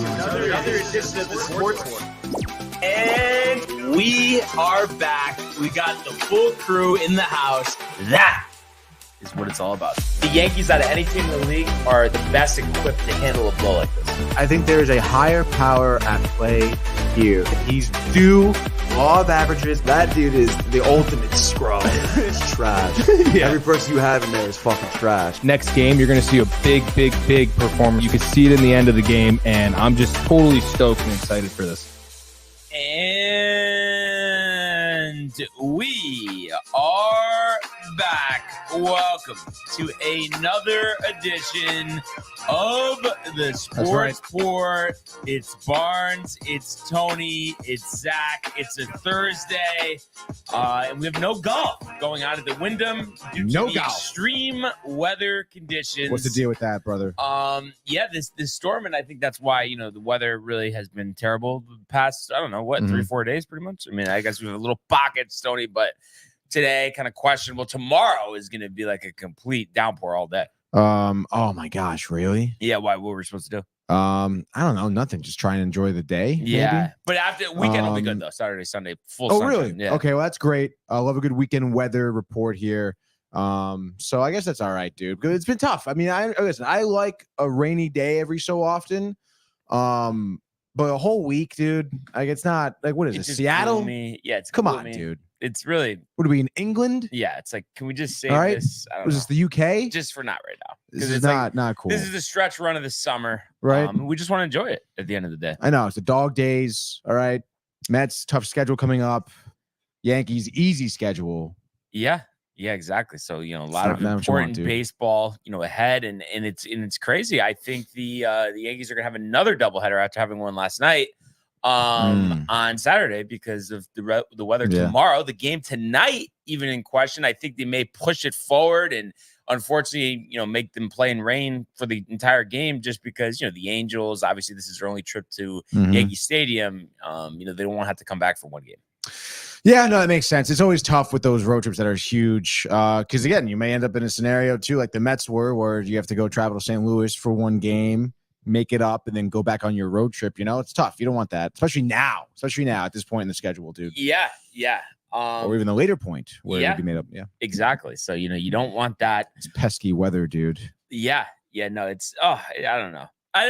welcome to another edition of the Sports War. And we are back. We got the full crew in the house. That is what it's all about. The Yankees, out of any team in the league, are the best equipped to handle a blow like this. I think there is a higher power at play here. He's due law of averages. That dude is the ultimate scrub. It's trash. Yeah. Every person you have in there is fucking trash. Next game, you're going to see a big performance. You can see it in the end of the game, and I'm just totally stoked and excited for this. And we are back. Welcome to another edition of the Sports Report. It's Barnes, it's Tony, it's Zach. It's a Thursday, and we have no golf going on at the Wyndham due to the extreme weather conditions. What's the deal with that, brother? Yeah, this storm, and I think that's why the weather really has been terrible the past 3-4 days, pretty much. I mean, I guess we have a little pocket, Tony, but today kind of questionable. Tomorrow is going to be like a complete downpour all day. Oh my gosh, really? Yeah, why? What were we supposed to do? I don't know, nothing. Just try and enjoy the day. Yeah, maybe? But after weekend will be good though. Saturday, Sunday, full. Oh, sunshine. really? Yeah. Okay, well that's great. I love a good weekend weather report here. So I guess that's all right, dude. Because it's been tough. I mean, I like a rainy day every so often. But a whole week, dude. Like it's not like what is it? Seattle? Gloomy. Yeah, it's come gloomy. on, dude. It's really. What are we in England? Yeah, it's like, can we just say this? I don't Was know. this the UK? Just for not right now. This is it's not cool. This is the stretch run of the summer, right? We just want to enjoy it at the end of the day. I know it's the dog days. All right, Mets tough schedule coming up. Yankees easy schedule. Yeah, exactly. So a lot of important baseball, ahead, and it's crazy. I think the Yankees are gonna have another doubleheader after having one last night. On Saturday because of the weather tomorrow. The game tonight, even in question, I think they may push it forward and unfortunately, make them play in rain for the entire game just because, the Angels, obviously this is their only trip to Yankee Stadium. They don't want to have to come back for one game. Yeah, no, that makes sense. It's always tough with those road trips that are huge because, again, you may end up in a scenario, too, like the Mets were, where you have to go travel to St. Louis for one game, make it up, and then go back on your road trip. It's tough. You don't want that, especially now at this point in the schedule, dude. Yeah. Or even the later point where it would be made up. Yeah, exactly. So, you don't want that. It's pesky weather, dude. Yeah. No, it's, I don't know. I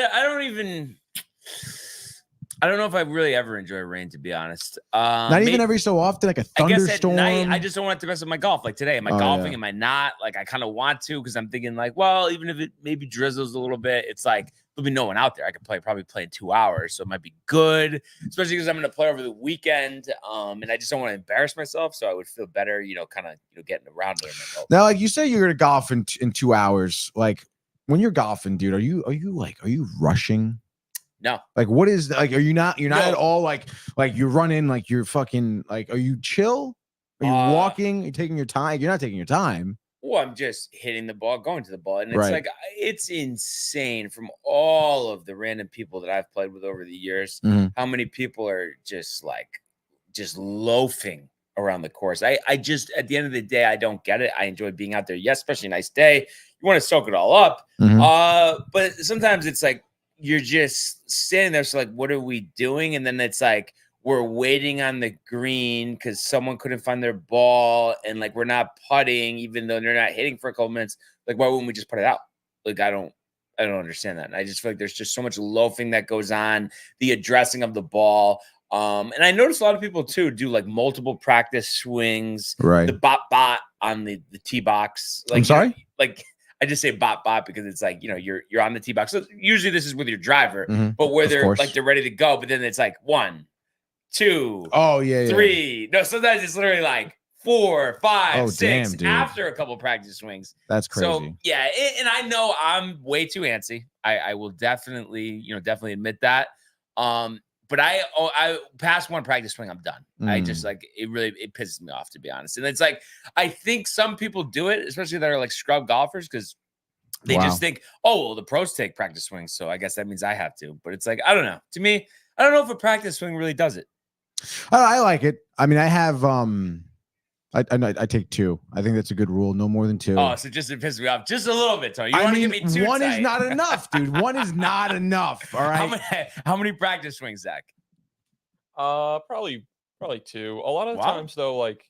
don't know if I really ever enjoy rain, to be honest. Not even every so often, like a thunderstorm. I guess at night, I just don't want it to mess with my golf. Like today, am I golfing? Yeah. Am I not? Like I kind of want to because I'm thinking like, well, even if it maybe drizzles a little bit, it's like there'll be no one out there. I could probably play in 2 hours, so it might be good, especially because I'm going to play over the weekend. And I just don't want to embarrass myself, so I would feel better, kind of getting around it. Now, like you say, you're going to golf in 2 hours. Like when you're golfing, dude, are you rushing? No. Like what is like you're not at all like you run in like you're fucking like are you chill? Are you walking? You're taking your time? You're not taking your time. Well, I'm just hitting the ball, going to the ball. And it's like it's insane from all of the random people that I've played with over the years, how many people are just loafing around the course. I just at the end of the day, I don't get it. I enjoy being out there. Yes, especially a nice day. You want to soak it all up. But sometimes it's like you're just standing there. So like, what are we doing? And then it's like, we're waiting on the green because someone couldn't find their ball. And like, we're not putting, even though they're not hitting for a couple minutes. Like, why wouldn't we just put it out? Like, I don't understand that. And I just feel like there's just so much loafing that goes on, the addressing of the ball. And I noticed a lot of people too do like multiple practice swings, the bot on the tee box. Like, I'm sorry? Like, I just say bot because it's like, you're on the tee box. So usually this is with your driver, but where they're ready to go. But then it's like 1, 2, 3. No, sometimes it's literally like 4, 5, 6 after a couple practice swings. That's crazy. So yeah, and I know I'm way too antsy. I will definitely admit that. But I past one practice swing, I'm done. I just like it pisses me off, to be honest. And it's like I think some people do it, especially that are like scrub golfers, because they just think, oh, well, the pros take practice swings, so I guess that means I have to. But it's like I don't know. To me, I don't know if a practice swing really does it. I like it. I mean, I have I take 2. I think that's a good rule. No more than 2. Oh, so just to piss me off just a little bit, Tony. You want to give me 2 one tight. is not enough, dude. One is not enough. All right. How many practice swings, Zach? Probably 2. A lot of the times though, like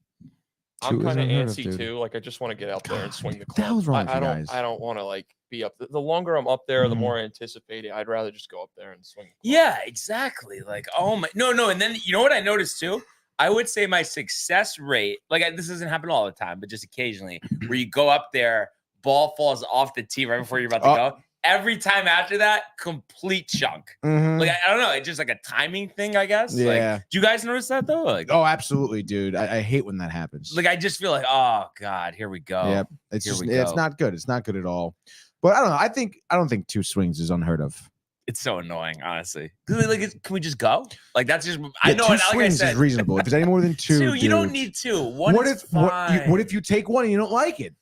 I'm kind of antsy too. Like I just want to get out there and swing the club. What the hell's wrong with you guys? I don't want to like be up. The longer I'm up there, the more I anticipate it. I'd rather just go up there and swing. The club. Yeah, exactly. Like, oh my, no. And then you know what I noticed too? I would say my success rate, this doesn't happen all the time, but just occasionally, where you go up there, ball falls off the tee right before you're about to go. Every time after that, complete chunk. Like, I don't know. It's just like a timing thing, I guess. Yeah. Like, do you guys notice that though? Like, oh, absolutely, dude. I hate when that happens. Like, I just feel like, oh God, here we go. Yep. It's not good. It's not good at all. But I don't know. I don't think 2 swings is unheard of. It's so annoying, honestly. Like, can we just go? Like, that's just. I know. 2 Like swings is reasonable. If it's any more than 2, you dude, don't need 2. One what is if fine. what if you take 1 and you don't like it?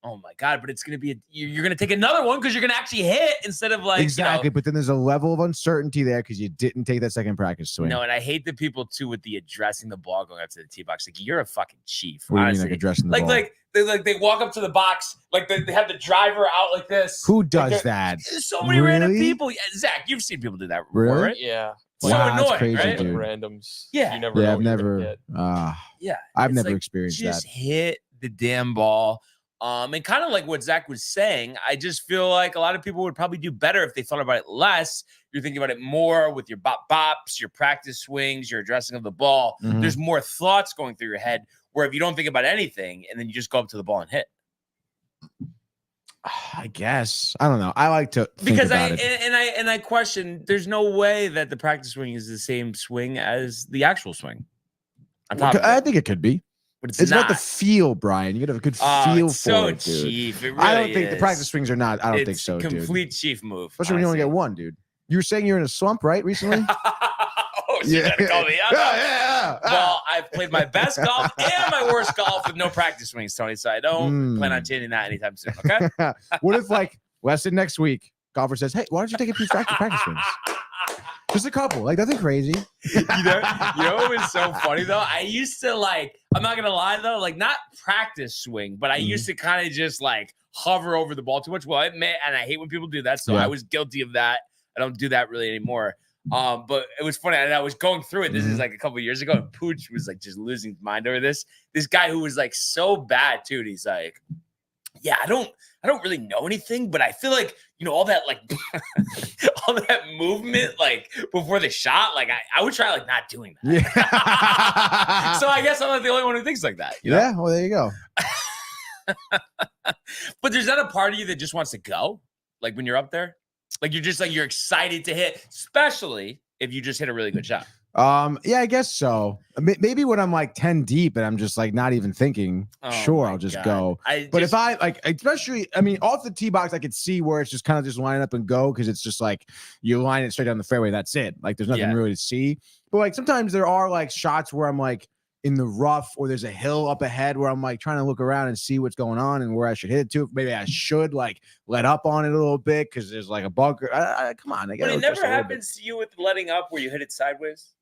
Oh my God! But it's gonna be you're gonna take another one because you're gonna actually hit instead of like exactly. But then there's a level of uncertainty there because you didn't take that second practice swing. No, and I hate the people too with the addressing the ball going up to the tee box. Like you're a fucking chief. What do you honestly. mean, like addressing the ball? They walk up to the box like they have the driver out like this. Who does that? There's so many random people. Yeah, Zach, you've seen people do that before, really? right? Yeah. So wow, annoying, crazy, right? dude. Randoms. Yeah. You never know. I've never. I've never experienced just that. Hit the damn ball. And kind of like what Zach was saying, I just feel like a lot of people would probably do better if they thought about it less. You're thinking about it more with your bops, your practice swings, your addressing of the ball. There's more thoughts going through your head. Where if you don't think about anything and then you just go up to the ball and hit. I guess I don't know. I like to think about it. And I question. There's no way that the practice swing is the same swing as the actual swing. I think it could be. But it's not the feel, Brian. You gotta have a good feel for so it, dude. Chief. It really I don't think is. the practice swings are not. I don't think so, dude. Complete chief move. Especially when you only get 1, dude. You were saying you're in a slump, right? Recently. Oh, so you gotta call me out. Yeah. Well, I've played my best golf and my worst golf with no practice swings, Tony. So I don't plan on changing that anytime soon. Okay. What if, like, Weston next week, golfer says, "Hey, why don't you take a few practice swings? Just a couple, like nothing crazy." you know what was so funny though? I used to I'm not gonna lie though, like not practice swing, but I used to kind of just like hover over the ball too much. Well, I admit, and I hate when people do that, so I was guilty of that. I don't do that really anymore. But it was funny, and I was going through it. This is like a couple of years ago, and Pooch was like just losing his mind over this. This guy who was like so bad too, and he's like, "Yeah, I don't really know anything, but I feel like, all that like all that movement like before the shot, like I would try like not doing that." Yeah. So I guess I'm not the only one who thinks like that. Yeah, well, there you go. But there's not a part of you that just wants to go, like when you're up there, like you're just like you're excited to hit, especially if you just hit a really good shot. Yeah, I guess so. Maybe when I'm like 10 deep and I'm just like not even thinking, sure, I'll just go. But if I like, especially, off the tee box, I could see where it's just kind of just line up and go because it's just like you line it straight down the fairway. That's it. Like there's nothing really to see. But like sometimes there are like shots where I'm like in the rough or there's a hill up ahead where I'm like trying to look around and see what's going on and where I should hit it to. Maybe I should like let up on it a little bit because there's like a bunker. Come on. But it never happens to you with letting up where you hit it sideways.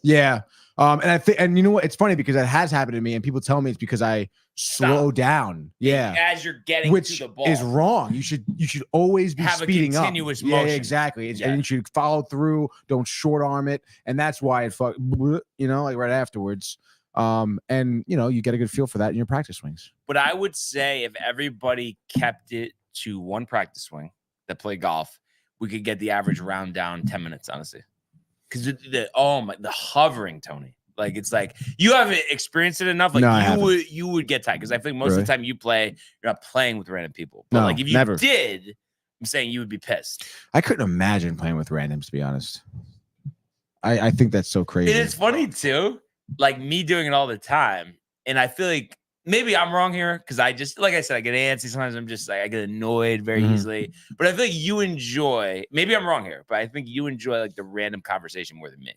Yeah. And I think, and you know what? It's funny because it has happened to me and people tell me it's because I slow down. Yeah. As you're getting to the ball. Is wrong. You should always be speeding up. Continuous motion. Yeah, exactly. And you should follow through. Don't short arm it. And that's why it like right afterwards. And you get a good feel for that in your practice swings. But I would say if everybody kept it to one practice swing that play golf, we could get the average round down 10 minutes, honestly. Because the hovering, Tony. Like it's like you haven't experienced it enough. Like you would get tired because I think most of the time you play, you're not playing with random people. But like if you did, I'm saying you would be pissed. I couldn't imagine playing with randoms, to be honest. I think that's so crazy. And it's funny too, like me doing it all the time, and I feel like maybe I'm wrong here because I just, like I said, I get antsy. Sometimes I'm just like, I get annoyed very easily. But I feel like you enjoy, maybe I'm wrong here, but I think you enjoy like the random conversation more than me.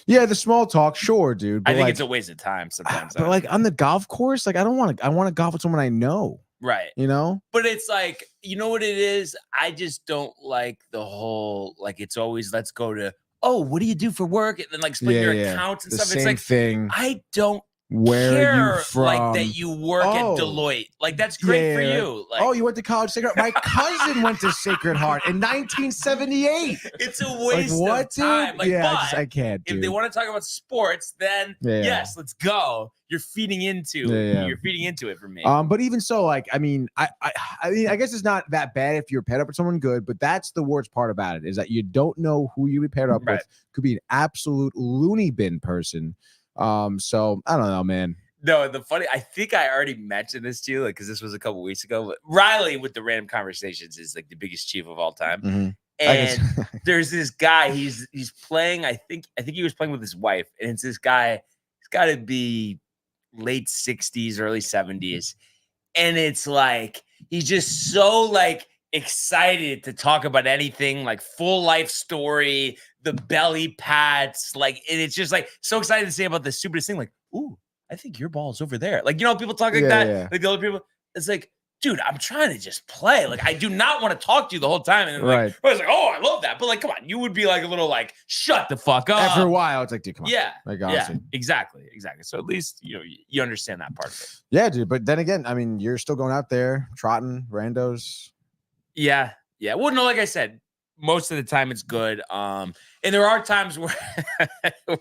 Yeah, the small talk, sure, dude. I think it's a waste of time sometimes. But like on the golf course, like I want to golf with someone I know. Right. But it's like, you know what it is? I just don't like the whole, like it's always, let's go to, oh, what do you do for work? And then like split your accounts and stuff. It's like, thing. I don't Where are you from? Like that you work at Deloitte. Like that's great for you. Like, you went to college Sacred Heart. My cousin went to Sacred Heart in 1978. It's a waste of time. Like, I can't. Dude. If they want to talk about sports, then yes, let's go. You're feeding into it for me. But even so, like, I mean, I guess it's not that bad if you're paired up with someone good, but that's the worst part about it is that you don't know who you be paired up with. Could be an absolute loony bin person. So I don't know, man. No, I think I already mentioned this to you, like, because this was a couple weeks ago. But Riley with the random conversations is like the biggest chief of all time. Mm-hmm. And there's this guy. He's playing. I think he was playing with his wife, and it's this guy. He's got to be late 60s, early 70s, and it's like he's just so like excited to talk about anything, like full life story, the belly pats, like, and it's just like so excited to say about the stupidest thing, like, ooh, I think your ball's over there. Like, you know, people talk like that. Yeah. Like the other people, it's like, dude, I'm trying to just play. Like, I do not want to talk to you the whole time. And like, I was like, oh, I love that. But like, come on, you would be like a little like, shut the fuck up. After a while, it's like, dude, come on. Yeah. Like, honestly. Yeah, exactly. So at least, you know, you understand that part of it. Yeah, dude. But then again, I mean, you're still going out there, trotting, randos. Yeah. Yeah. Well, no, like I said, most of the time it's good. And there are times where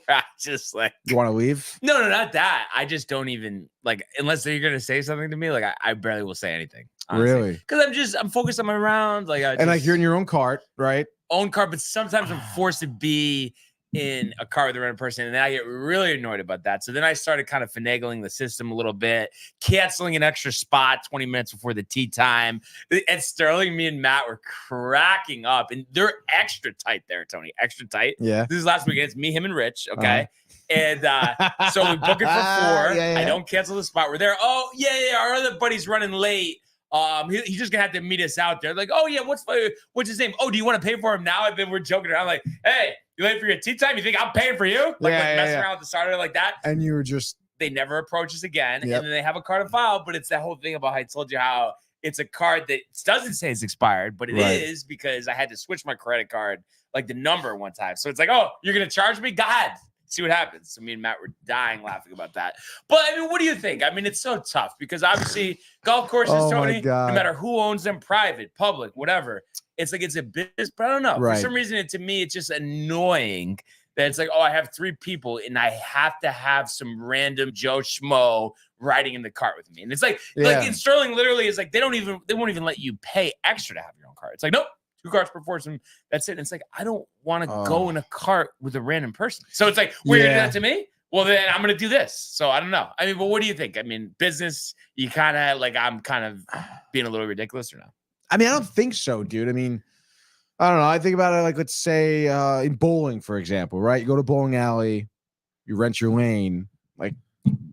I just like, you want to leave? No, not that. I just don't even like, unless you're gonna say something to me. Like I barely will say anything. Honestly. Really? Because I'm focused on my rounds. Like like you're in your own cart, right? Own cart, but sometimes I'm forced to be in a car with a random person, and then I get really annoyed about that. So then I started kind of finagling the system a little bit, canceling an extra spot 20 minutes before the tee time. And Sterling, me and Matt were cracking up, and they're extra tight there, Tony. Extra tight. Yeah. This is last weekend. It's me, him, and Rich. Okay. And so we book it for 4. I don't cancel the spot. We're there. Oh, yeah. Our other buddy's running late. He's just gonna have to meet us out there. Like, oh yeah, what's his name? Oh, do you want to pay for him now? And then we're joking around like, hey, you late for your tea time? You think I'm paying for you? Like, messing around with the starter like that. And you were just, they never approach us again. Yep. And then they have a card on file, but it's that whole thing about how I told you how it's a card that doesn't say it's expired, but it is because I had to switch my credit card, like the number one time. So it's like, oh, you're gonna charge me? Go ahead. See what happens. So me and Matt were dying laughing about that. But I mean, what do you think? I mean, it's so tough because obviously golf courses, Tony, no matter who owns them, private, public, whatever, it's like it's a business. But I don't know. For some reason, to me, it's just annoying that it's like, oh, I have 3 people and I have to have some random Joe Schmo riding in the cart with me. And it's like in Sterling literally is like they won't even let you pay extra to have your own cart. It's like, nope. 2 carts per foursome. That's it. And it's like, I don't want to go in a cart with a random person. So it's like, we're going to do that to me? Well, then I'm going to do this. So I don't know. I mean, but what do you think? I mean, business, you kind of like, I'm kind of being a little ridiculous or no? I mean, I don't think so, dude. I mean, I don't know. I think about it like, let's say in bowling, for example, right? You go to bowling alley, you rent your lane. Like,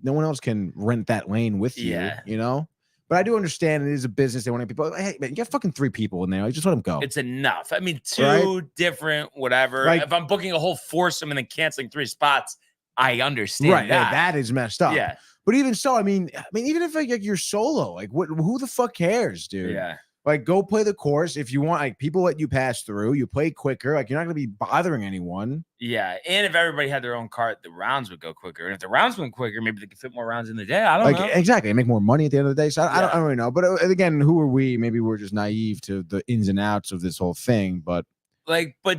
no one else can rent that lane with you, you know? But I do understand it is a business. They want people. Hey, man, you got fucking 3 people in there. Like, just let them go. It's enough. I mean, 2 different, whatever. Like, if I'm booking a whole foursome and then canceling 3 spots, I understand that. Yeah, that is messed up. Yeah. But even so, I mean, even if like you're solo, like who the fuck cares, dude? Yeah. Like, go play the course. If you want, like, people let you pass through. You play quicker. Like, you're not going to be bothering anyone. Yeah. And if everybody had their own cart, the rounds would go quicker. And if the rounds went quicker, maybe they could fit more rounds in the day. I don't know. Exactly. Make more money at the end of the day. So I don't really know. But again, who are we? Maybe we're just naive to the ins and outs of this whole thing. But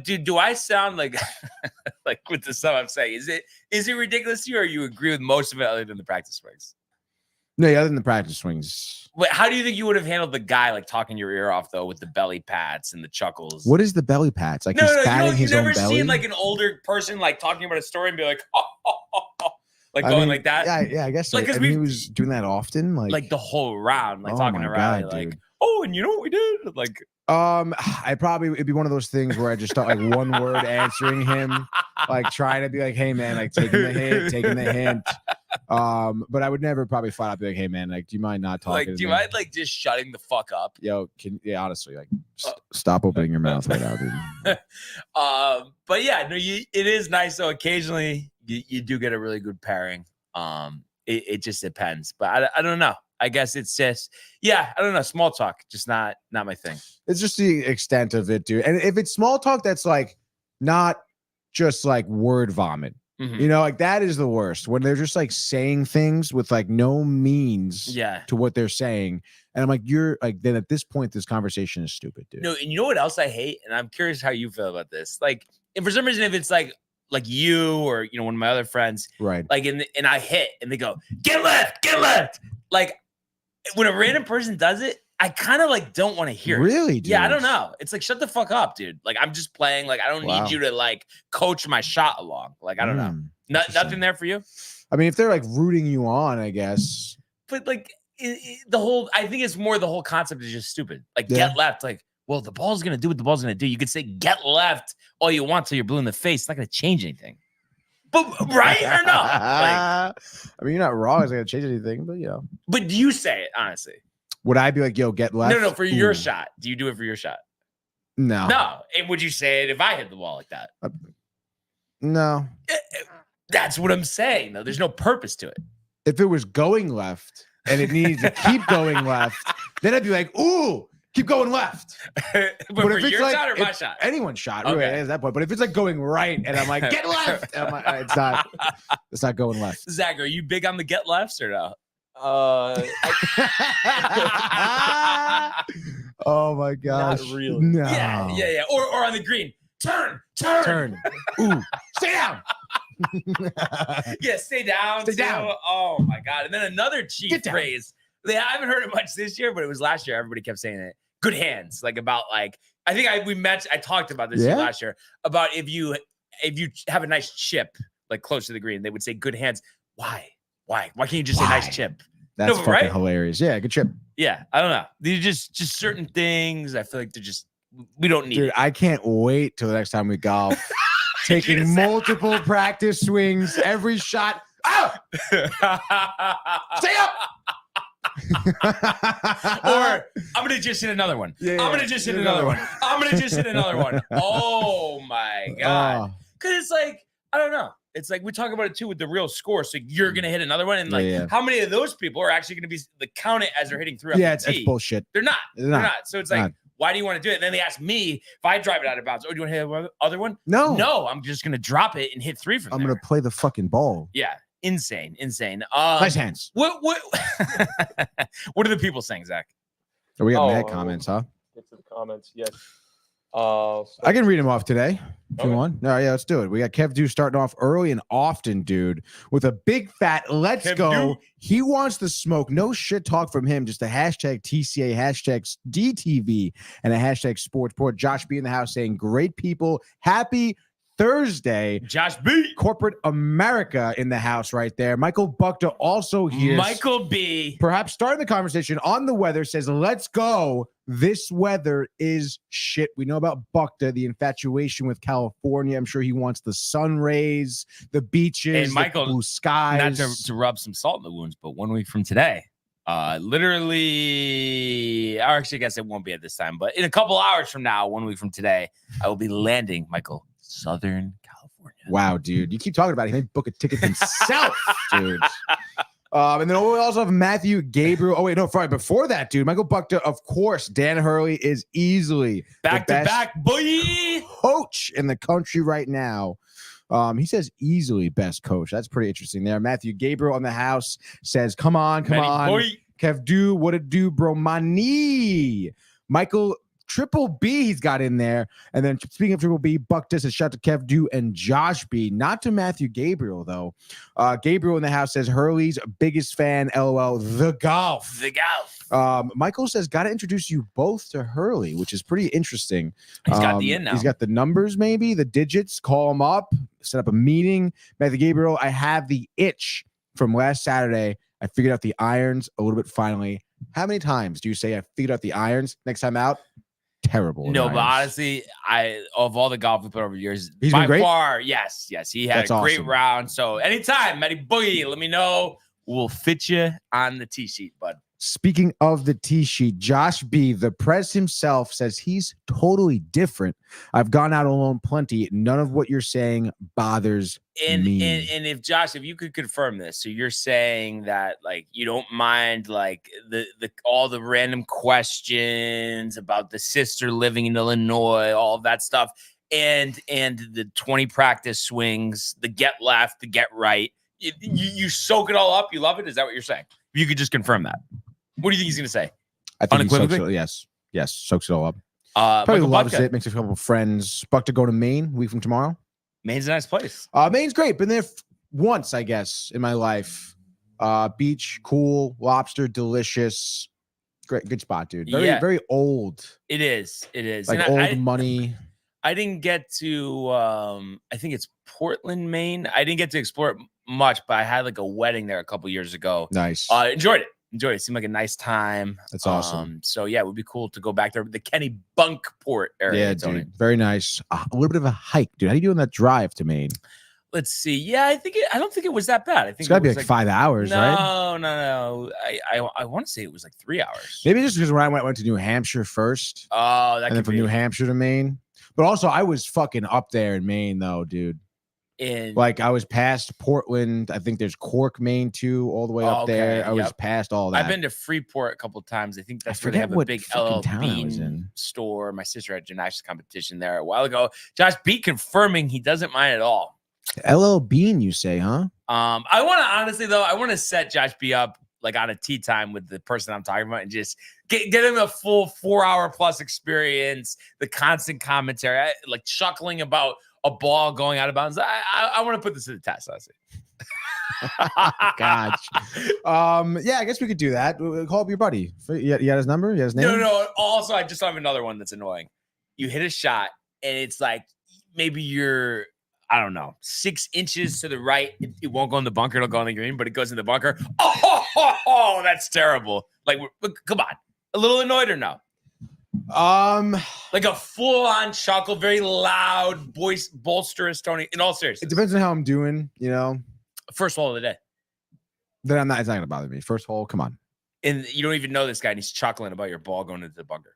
dude, do I sound like like with the stuff I'm saying? Is it ridiculous to you, or you agree with most of it other than the practice swings? No, other than the practice swings. Wait, how do you think you would have handled the guy like talking your ear off though with the belly pats and the chuckles? What is the belly pats? Like, he's patting his own belly? You've never seen like an older person like talking about a story and be like, like going like that? Yeah, I guess so. Like, he was doing that often, like the whole round, like talking around, like, oh, and you know what we did? Like, it'd be one of those things where I just start like one word answering him, like trying to be like, hey man, like taking the hint. But I would never probably flat out be like, hey man, like, do you mind not talking? Like, do you mind like just shutting the fuck up? Yo, honestly, like, stop opening your mouth right now, dude. But yeah, no, it is nice though. Occasionally, you do get a really good pairing. It just depends, but I don't know. I guess it's just, I don't know. Small talk, just not my thing. It's just the extent of it, dude. And if it's small talk, that's like not just like word vomit. You know, like that is the worst when they're just like saying things with like no means to what they're saying. And I'm like, you're like, then at this point, this conversation is stupid, dude. No, and you know what else I hate? And I'm curious how you feel about this. Like, if for some reason, if it's like you or, you know, one of my other friends, right? Like, and I hit and they go, get left. Like, when a random person does it, I kind of like don't want to hear it. Really, dude? Yeah, I don't know. It's like, shut the fuck up, dude. Like, I'm just playing. Like, I don't need you to like coach my shot along. Like, I don't know. Nothing there for you? I mean, if they're like rooting you on, I guess. But like I think it's more the whole concept is just stupid. Like, get left. Like, well, the ball's going to do what the ball's going to do. You could say get left all you want till you're blue in the face. It's not going to change anything. But right or no? Like, I mean, you're not wrong. It's not going to change anything, but you know. But do you say it, honestly? Would I be like, yo, get left? No, for your shot. Do you do it for your shot? No. And would you say it if I hit the ball like that? No. That's what I'm saying, though. There's no purpose to it. If it was going left and it needed to keep going left, then I'd be like, ooh, keep going left. but for if it's your like, shot or my shot? Anyone's shot, really, at that point. But if it's like going right and I'm like, get left, I'm like, it's not going left. Zach, are you big on the get lefts or no? Oh my gosh. Not really. No. Yeah. Or on the green. Turn. Ooh, stay down. Yeah, stay down. Stay down. Oh my God. And then another cheap phrase. I haven't heard it much this year, but it was last year. Everybody kept saying it. Good hands. Like about like, I think I talked about this last year about if you have a nice chip, like close to the green, they would say good hands. Why can't you just say nice chip? That's fucking hilarious. Yeah, good chip. Yeah, I don't know. These are just certain things. I feel like they're just, we don't need it. I can't wait till the next time we golf. Taking multiple practice swings, every shot. Oh! Stay up! Or I'm gonna just hit another one. I'm gonna just hit another one. I'm gonna just hit another one. Oh my God. Because it's like, I don't know. It's like we talk about it too with the real score. So you're gonna hit another one, and like how many of those people are actually gonna be count it as they're hitting through? Yeah, it's bullshit. They're not. They're not. So it's like, why do you want to do it? And then they ask me if I drive it out of bounds. Oh, do you want to hit the other one? No. I'm just gonna drop it and hit three from there. I'm gonna play the fucking ball. Yeah, insane. Nice hands. What? What are the people saying, Zach? So we got mad comments, huh? Get to the comments. Yes. I can read them off today if you want. No, yeah, let's do it. We got Kev Do starting off early and often, dude, with a big fat let's Kev go. Do. He wants the smoke. No shit talk from him. Just a hashtag TCA, hashtag DTV, and a hashtag sports report. Josh B in the house saying, great people. Happy Thursday. Josh B. Corporate America in the house right there. Michael Buckta also here. Michael B. Perhaps starting the conversation on the weather says, let's go. This weather is shit. We know about Buckta, the infatuation with California. I'm sure he wants the sun rays, the beaches, and Michael, the blue skies. Not to rub some salt in the wounds, but 1 week from today, literally, or actually, I guess it won't be at this time, but in a couple hours from now, 1 week from today, I will be landing, Michael, Southern California. Wow, dude. You keep talking about it. He may book a ticket himself, dude. And then we also have Matthew Gabriel. Oh, wait, no, sorry. Before that, dude, Michael Buckta, of course, Dan Hurley is easily back to back, boy, coach in the country right now. He says easily best coach. That's pretty interesting there. Matthew Gabriel on the house says, come on. Boy. Kev Do, what it do, bro? My knee. Michael Triple B he's got in there. And then speaking of Triple B, Buckta says shout to Kev Do and Josh B. Not to Matthew Gabriel, though. Gabriel in the house says Hurley's biggest fan, LOL, the golf. Michael says, got to introduce you both to Hurley, which is pretty interesting. He's got the in now. He's got the numbers, maybe, the digits. Call him up, set up a meeting. Matthew Gabriel, I have the itch from last Saturday. I figured out the irons a little bit finally. How many times do you say I figured out the irons? Next time out? Terrible. No, but honestly, of all the golf we put over the years, he's been great? Far, yes, he had a great round. So anytime, Matty Boogie, let me know. We'll fit you on the tee sheet, bud. Speaking of the tee sheet, Josh B, the press himself, says he's totally different. I've gone out alone plenty. None of what you're saying bothers me. And if Josh, if you could confirm this, so you're saying that like you don't mind like the all the random questions about the sister living in Illinois, all of that stuff. and the 20 practice swings, the get left, the get right. You soak it all up. You love it. Is that what you're saying? You could just confirm that. What do you think he's going to say? I think he soaks it, yes, soaks it all up. Probably Michael loves Butka. it. Makes a couple of friends. Buck to go to Maine a week from tomorrow. Maine's a nice place. Maine's great. Been there once, I guess, in my life. Beach, cool, lobster, delicious. Great, good spot, dude. Very old. It is. Like and old money. I didn't get to I think it's Portland, Maine. I didn't get to explore it much, but I had like a wedding there a couple years ago. Nice. Enjoyed it. Seemed like a nice time. That's awesome. So yeah, it would be cool to go back there. The Kenny Bunkport area. Yeah, dude. Very nice. A little bit of a hike, dude. How you doing that drive to Maine? Let's see. Yeah, I don't think it was that bad. I think it's gotta be like 5 hours, right? No. I want to say it was like 3 hours. Maybe just because when I went to New Hampshire first. Oh, that and then from New Hampshire to Maine. But also, I was fucking up there in Maine, though, dude. Like I was past Portland. I think there's Cork, Maine, too, all the way up there. I was past all that. I've been to Freeport a couple of times. I think that's where they have a big LL Bean store. My sister had a gymnastics competition there a while ago. Josh Beat confirming he doesn't mind at all. LL Bean, you say, huh? I want to honestly though, I want to set Josh B up like on a tea time with the person I'm talking about and just get him a full 4 hour plus experience, the constant commentary, like chuckling about a ball going out of bounds. I want to put this to the test, honestly. Gosh. Yeah, I guess we could do that. We'll call up your buddy. You got his number? You got his name? No. Also, I just have another one that's annoying. You hit a shot and it's like maybe you're, I don't know, 6 inches to the right. It won't go in the bunker. It'll go in the green, but it goes in the bunker. Oh, that's terrible. Like, come on. A little annoyed or no? Like a full-on chuckle, very loud, boisterous, Tony. In all seriousness, it depends on how I'm doing, you know. First hole of the day. Then it's not gonna bother me. First hole, come on. And you don't even know this guy, and he's chuckling about your ball going into the bunker.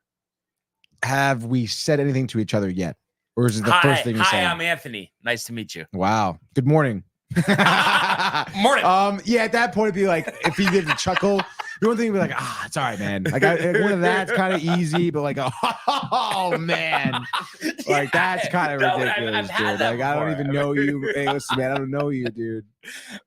Have we said anything to each other yet? Or is it the first thing you're saying? Hi, I'm Anthony. Nice to meet you. Wow. Good morning. Morning. Yeah, at that point, it'd be like, if he did the chuckle, the one thing would be like, it's all right, man. Like, one of that's kind of easy, but like, oh, man. Like, that's kind of ridiculous, dude. Like, I don't even know you. Hey, listen, man, I don't know you, dude.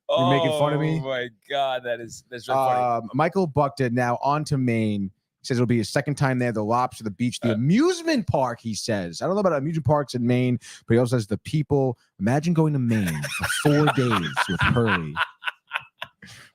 You're making fun of me? Oh, my God. That's really funny. Michael Buckton, now on to Maine. Says it'll be his second time there. The lobster, the beach, the amusement park, he says. I don't know about amusement parks in Maine, but he also says the people. Imagine going to Maine for 4 days with Hurley.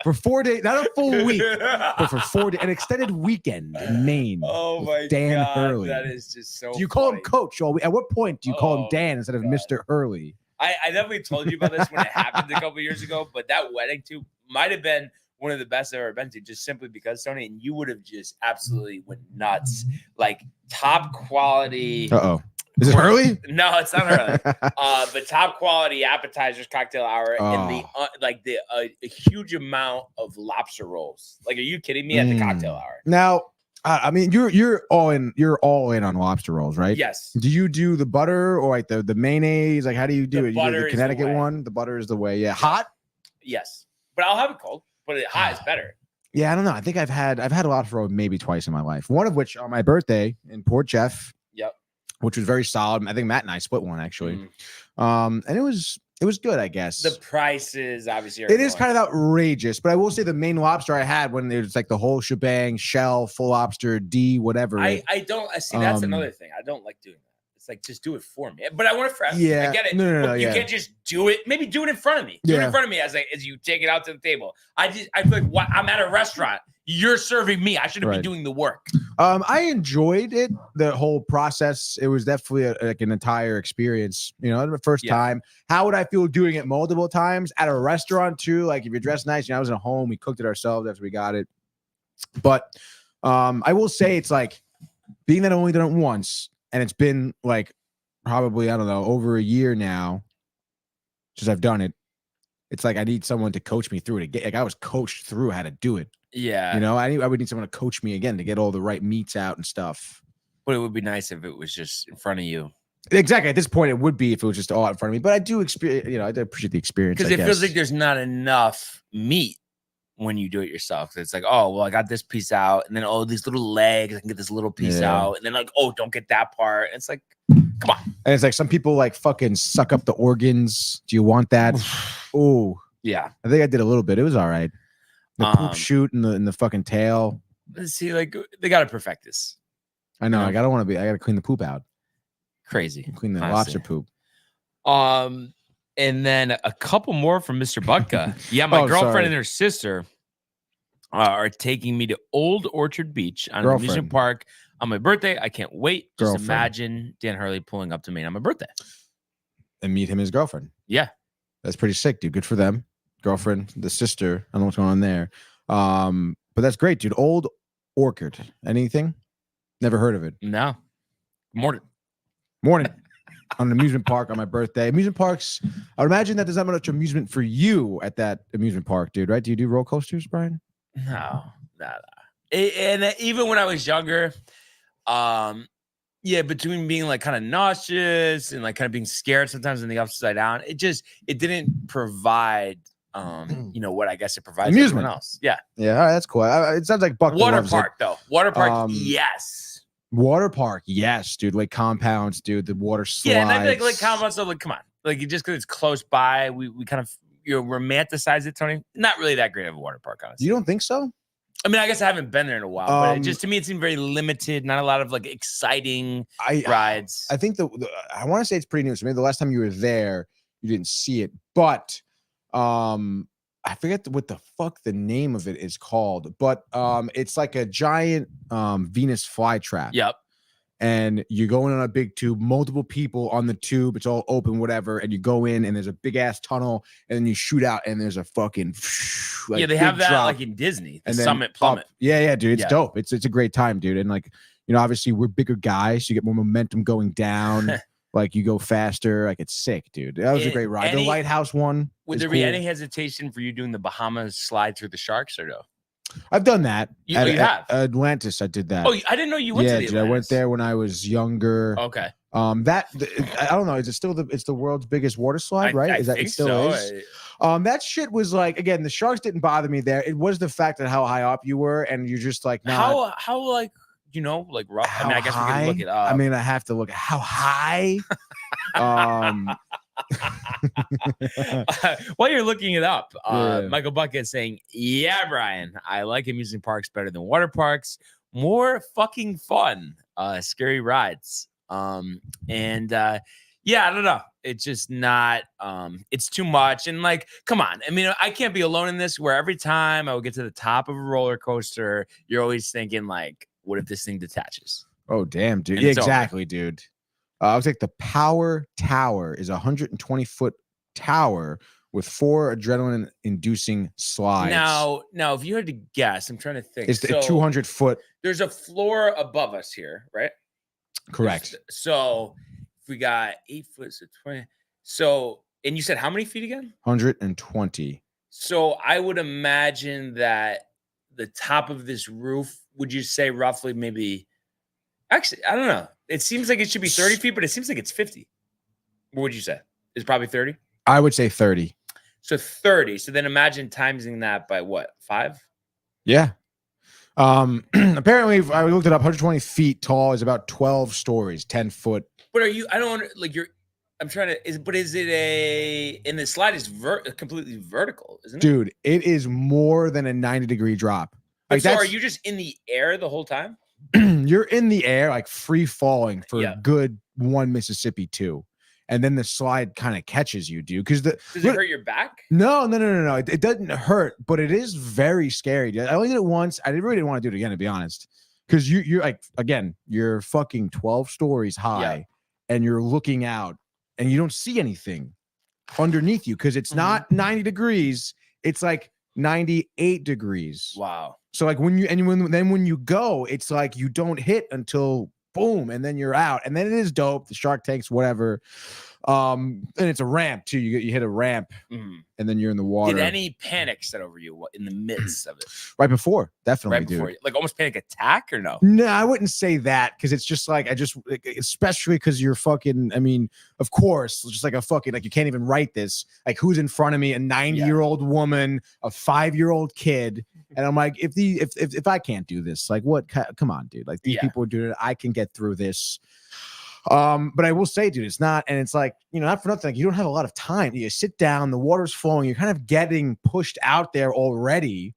For 4 days, not a full week, but for 4 days, an extended weekend in Maine. Oh, my Dan God. Hurley. That is just so Do you call him Coach? At what point do you call him Dan instead of Mr. Hurley? I definitely told you about this when it happened a couple years ago, but that wedding, too, might have been one of the best I've ever been to, just simply because, Tony, and you would have just absolutely went nuts. Like top quality. Is it Hurley? No, it's not Hurley. But top quality appetizers, cocktail hour, and a huge amount of lobster rolls. Like, are you kidding me? At the cocktail hour. Now, I mean, you're all in. You're all in on lobster rolls, right? Yes. Do you do the butter or like the mayonnaise? Like, how do you do it? You do the Connecticut the one. The butter is the way. Yeah. Hot. Yes, but I'll have it cold. But hot is better. Yeah, I don't know. I think I've had a lobster roll maybe twice in my life. One of which on my birthday in Port Jeff. Yep. Which was very solid. I think Matt and I split one actually. And it was good, I guess. The prices obviously it is kind of outrageous, but I will say the Maine lobster I had when it was like the whole shebang, shell, full lobster, D, whatever. I see. That's another thing. I don't like doing that. It's like, just do it for me. But I want it fresh. Yeah. I get it. No, you can't just do it. Maybe do it in front of me. Do it in front of me as you take it out to the table. I feel like I'm at a restaurant. You're serving me. I shouldn't be doing the work. I enjoyed it, the whole process. It was definitely like an entire experience. You know, the first time. How would I feel doing it multiple times at a restaurant too? Like if you're dressed nice, I was at home. We cooked it ourselves after we got it. But I will say it's like being that I only done it once. And it's been like probably, I don't know, over a year now since I've done it. It's like I need someone to coach me through it again. Like I was coached through how to do it. Yeah. You know, I would need someone to coach me again to get all the right meats out and stuff. But it would be nice if it was just in front of you. Exactly. At this point, it would be if it was just all out in front of me. But I do experience, I do appreciate the experience. Because it feels like there's not enough meat when you do it yourself. It's like, oh, well, I got this piece out, and then these little legs, I can get this little piece out, and then like, oh, don't get that part. It's like, come on. And it's like some people like fucking suck up the organs. Do you want that? Oh, yeah. I think I did a little bit. It was all right. The poop shoot in the fucking tail. See, like they got to perfect this. I know. I gotta clean the poop out. Crazy. Clean the lobster poop. And then a couple more from Mr. Butka. Yeah, my girlfriend and her sister are taking me to Old Orchard Beach on an amusement park on my birthday. I can't wait. Just imagine Dan Hurley pulling up to me on my birthday. And meet him, his girlfriend. Yeah. That's pretty sick, dude. Good for them. Girlfriend, the sister. I don't know what's going on there. But that's great, dude. Old Orchard. Anything? Never heard of it. No. Morning. On an amusement park on my birthday. Amusement parks, I would imagine that there's not much amusement for you at that amusement park, dude, right? Do you do roller coasters, Brian? No. And even when I was younger, between being like kind of nauseous and like kind of being scared sometimes in the upside down, it didn't provide what I guess it provides amusement. Everyone else. Yeah. Yeah, all right, that's cool. It sounds like Buck Water park, though. Water park, yes. Water park, yes, dude. Like compounds, dude. The water slides. Yeah, and I think like compounds. So like, come on, like just because it's close by, we kind of romanticize it, Tony. Not really that great of a water park, honestly. You don't think so? I mean, I guess I haven't been there in a while, but to me, it seemed very limited. Not a lot of like exciting rides. I think I want to say it's pretty new. So maybe the last time you were there, you didn't see it, but I forget what the fuck the name of it is called, but it's like a giant Venus flytrap. Yep. And you go in on a big tube, multiple people on the tube. It's all open, whatever. And you go in, and there's a big ass tunnel, and then you shoot out, and there's a fucking like, they have that drop. Like in Disney, the Summit Plummet. Yeah, dude, it's dope. It's a great time, dude. And like, obviously we're bigger guys, so you get more momentum going down. Like you go faster, like it's sick, dude. That was a great ride. The lighthouse one. Would there be any hesitation for you doing the Bahamas slide through the sharks or no? I've done that. You have? Atlantis, I did that. Oh, I didn't know you went to the Atlantis. I went there when I was younger. Okay. I don't know. Is it still it's the world's biggest water slide, right? I think it still so. is? That shit was like, again, the sharks didn't bother me there. It was the fact that how high up you were, and you're just like, how like like rough. I mean, I guess we can look it up. I mean, I have to look at how high. While you're looking it up, Michael Bucket is saying, yeah, Brian, I like amusement parks better than water parks. More fucking fun. Scary rides. I don't know. It's just not, it's too much. And like, come on. I mean, I can't be alone in this where every time I would get to the top of a roller coaster, you're always thinking like, what if this thing detaches? Oh, damn, dude. Yeah, exactly, dude. I was like, the Power Tower is a 120-foot tower with 4 adrenaline-inducing slides. Now, if you had to guess, I'm trying to think. It's a 200-foot. There's a floor above us here, right? Correct. So if we got 8 foot, so 20. So, and you said how many feet again? 120. So I would imagine that the top of this roof, would you say roughly maybe, actually, I don't know. It seems like it should be 30 feet, but it seems like it's 50. What would you say? It's probably 30? I would say 30. So 30. So then imagine timesing that by what? 5? Yeah. Apparently, I looked it up. 120 feet tall is about 12 stories, 10 foot. But is it and the slide is completely vertical, isn't it? Dude, it is more than a 90-degree drop. Like, so are you just in the air the whole time? You're in the air, like free falling for a good 1 Mississippi 2. And then the slide kind of catches you, dude. Does it hurt your back? No. It doesn't hurt, but it is very scary, dude. I only did it once. I really didn't want to do it again, to be honest. Because you're like, again, you're fucking 12 stories high and you're looking out and you don't see anything underneath you because it's not 90 degrees. It's like 98 degrees. Wow. So like when you go, it's like you don't hit until boom, and then you're out. And then it is dope. The Shark Tanks, whatever. And it's a ramp too. You hit a ramp, and then you're in the water. Did any panic set over you in the midst of it? Right before, definitely, right before, dude. Like almost panic attack or no? No, I wouldn't say that because it's just like especially because you're fucking. I mean, of course, just like a fucking like you can't even write this. Like who's in front of me? A 90-year-old woman, a 5-year-old kid, and I'm like, if I can't do this, like what? Come on, dude. Like these people are doing it. I can get through this. But I will say, dude, it's not, and it's like, not for nothing, like you don't have a lot of time. You sit down, the water's flowing, you're kind of getting pushed out there already.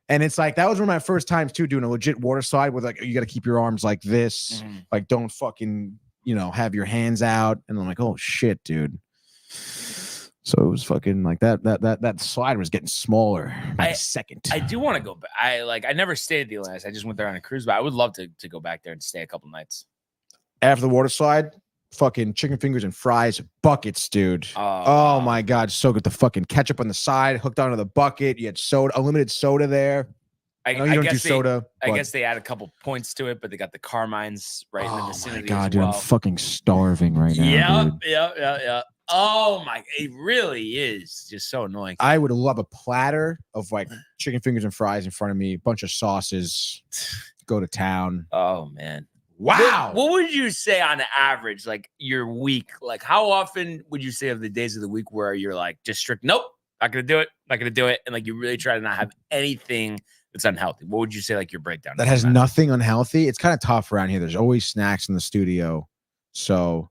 And it's like, that was one of my first times too, doing a legit water slide with like, you got to keep your arms like this, like don't fucking, have your hands out. And I'm like, oh shit, dude. So it was fucking like that slide was getting smaller by a second. I do want to go back. I never stayed at the Atlantis. I just went there on a cruise, but I would love to go back there and stay a couple nights. After the water slide, fucking chicken fingers and fries buckets, dude. Oh my God, so good. The fucking ketchup on the side, hooked onto the bucket. You had soda, unlimited soda there. I know you don't do soda. I guess they add a couple points to it, but they got the Carmines right in the vicinity. Oh my God, as dude, well. I'm fucking starving right now. Dude. Yeah. Oh my, it really is just so annoying. I would love a platter of like chicken fingers and fries in front of me, a bunch of sauces, go to town. Oh man. Wow. What would you say on average, like your week? Like how often would you say of the days of the week where you're like just strict, nope, not gonna do it, and like you really try to not have anything that's unhealthy? What would you say like your breakdown? That has nothing unhealthy. It's kind of tough around here. There's always snacks in the studio. So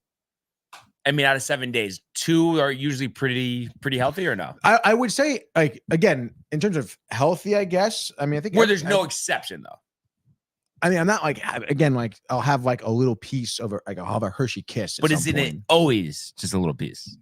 I mean, out of 7 days, 2 are usually pretty healthy or no? I would say, like, again, in terms of healthy, I guess. I mean, I think where there's no exception though. I mean, I'm not like, again, like I'll have like a little piece of I'll have a Hershey Kiss. But isn't it always just a little piece?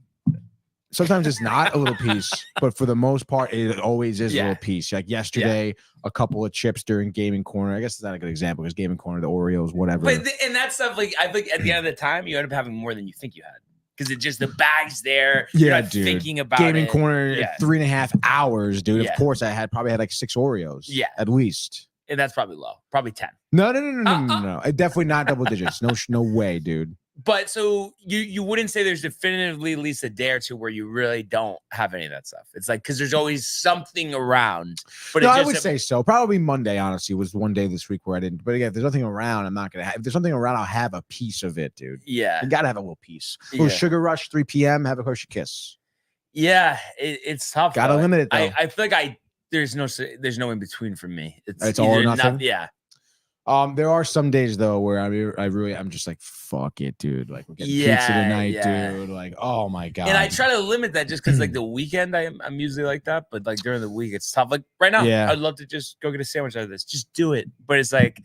Sometimes it's not a little piece, but for the most part, it always is a little piece. Like yesterday, a couple of chips during Gaming Corner. I guess it's not a good example because Gaming Corner, the Oreos, whatever. But and that stuff, like I think at the end of the time, you end up having more than you think you had. Because it's just the bag's there. Yeah, you're not dude. Thinking about Gaming Corner, 3.5 hours, dude. Yeah. Of course, I probably had like 6 Oreos. Yeah, at least. And that's probably low. Probably 10. No. Definitely not double digits. No way, dude. But so you wouldn't say there's definitively at least a day or two where you really don't have any of that stuff. It's like because there's always something around. But no, I would say so. Probably Monday, honestly, was one day this week where I didn't. But again, if there's nothing around, I'm not gonna have. If there's something around, I'll have a piece of it, dude. Yeah, you gotta have a little piece. A little sugar rush, 3 p.m. Have a Hershey Kiss. Yeah, it's tough. Gotta limit it though. I feel like there's no in between for me. It's all or nothing. Yeah. There are some days though where I'm just like, fuck it, dude. Like we're getting pizza tonight, dude. Like, oh my God. And I try to limit that just because like the weekend I'm usually like that, but like during the week it's tough. Like right now, I'd love to just go get a sandwich out of this. Just do it. But it's like,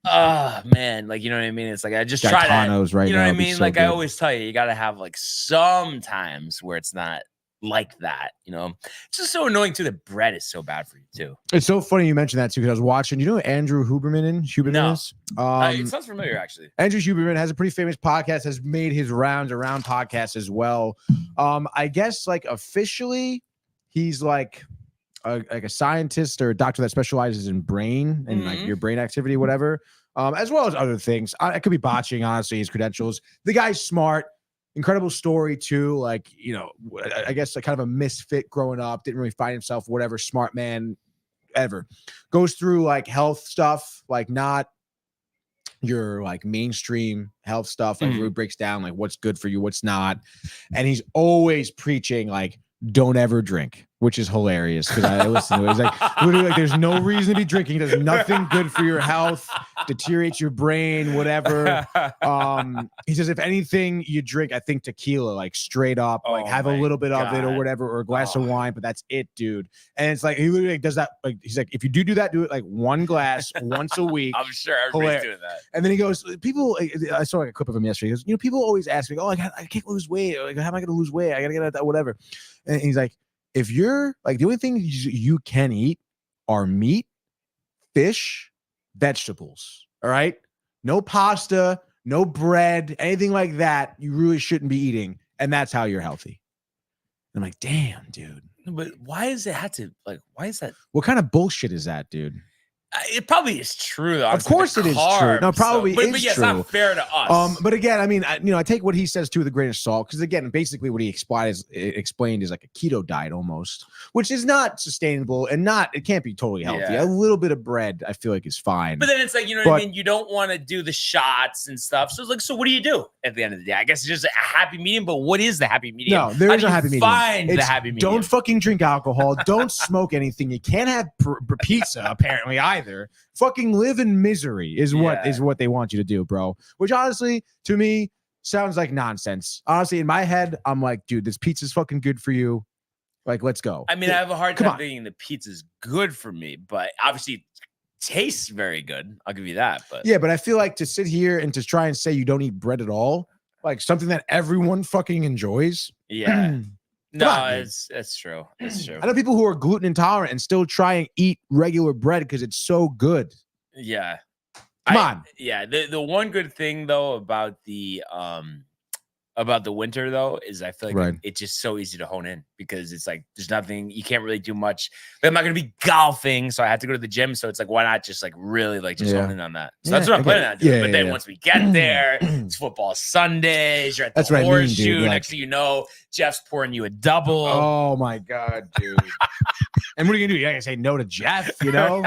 man, like you know what I mean? It's like I just try to right you know now what I mean? so like good. I always tell you gotta have like some times where it's not like that, It's just so annoying too. The bread is so bad for you too. It's so funny you mentioned that too because I was watching. You know who Andrew Huberman is? It sounds familiar actually. Andrew Huberman has a pretty famous podcast. Has made his rounds around podcasts as well. I guess like officially, he's like a scientist or a doctor that specializes in brain and like your brain activity, whatever. As well as other things. I could be botching honestly his credentials. The guy's smart. Incredible story too, like I guess like kind of a misfit growing up, didn't really find himself, whatever, smart man ever. Goes through like health stuff, like not your like mainstream health stuff, like really breaks down like what's good for you, what's not. And he's always preaching like don't ever drink, which is hilarious because I listen to it. He's like, literally, like, there's no reason to be drinking. It does nothing good for your health, deteriorates your brain, whatever. He says, if anything you drink, I think tequila, like straight up, like have a little bit of it or whatever, or a glass of wine, but that's it, dude. And it's like, he literally does that. Like, he's like, if you do that, do it like one glass once a week. I'm sure everybody's doing that. And then he goes, people, I saw like a clip of him yesterday. He goes, people always ask me, I can't lose weight. Like, how am I going to lose weight? I got to get out that, whatever. And he's like, if you're like, the only thing you can eat are meat, fish, vegetables. All right. No pasta, no bread, anything like that. You really shouldn't be eating. And that's how you're healthy. And I'm like, damn, dude. But why is it had to like, why is that? What kind of bullshit is that, dude? It probably is true, though. Of course it is true. No, probably but is yeah, true. It's not fair to us. But again, I mean, I take what he says too with a grain of salt, because again, basically what he explained is like a keto diet almost, which is not sustainable and it can't be totally healthy. Yeah. A little bit of bread, I feel like, is fine. But then it's like, you know what I mean? You don't want to do the shots and stuff. So it's like, so what do you do at the end of the day? I guess it's just a happy medium, but what is the happy medium? No, there is a happy medium. Find the happy medium. Don't fucking drink alcohol. Don't smoke anything. You can't have pizza, apparently, either. Fucking live in misery is what they want you to do, bro. Which honestly, to me, sounds like nonsense. Honestly, in my head, I'm like, dude, this pizza's fucking good for you. Like, let's go. I mean, I have a hard time thinking the pizza's good for me, but obviously it tastes very good. I'll give you that. But yeah, but I feel like to sit here and to try and say you don't eat bread at all, like something that everyone fucking enjoys. Yeah. No, it's true. It's true. I know people who are gluten intolerant and still try and eat regular bread because it's so good. Yeah. Come on. Yeah. The one good thing though about the winter though is I feel like it's just so easy to hone in, because it's like there's nothing, you can't really do much. Like, I'm not gonna be golfing, so I have to go to the gym. So it's like, why not just like really like just hone in on that? So that's what I'm planning on doing. But then once we get there, it's football Sundays. You're at the horseshoe. Next thing you know, Jeff's pouring you a double. Oh my god, dude! And what are you gonna do? You're gonna say no to Jeff? You know?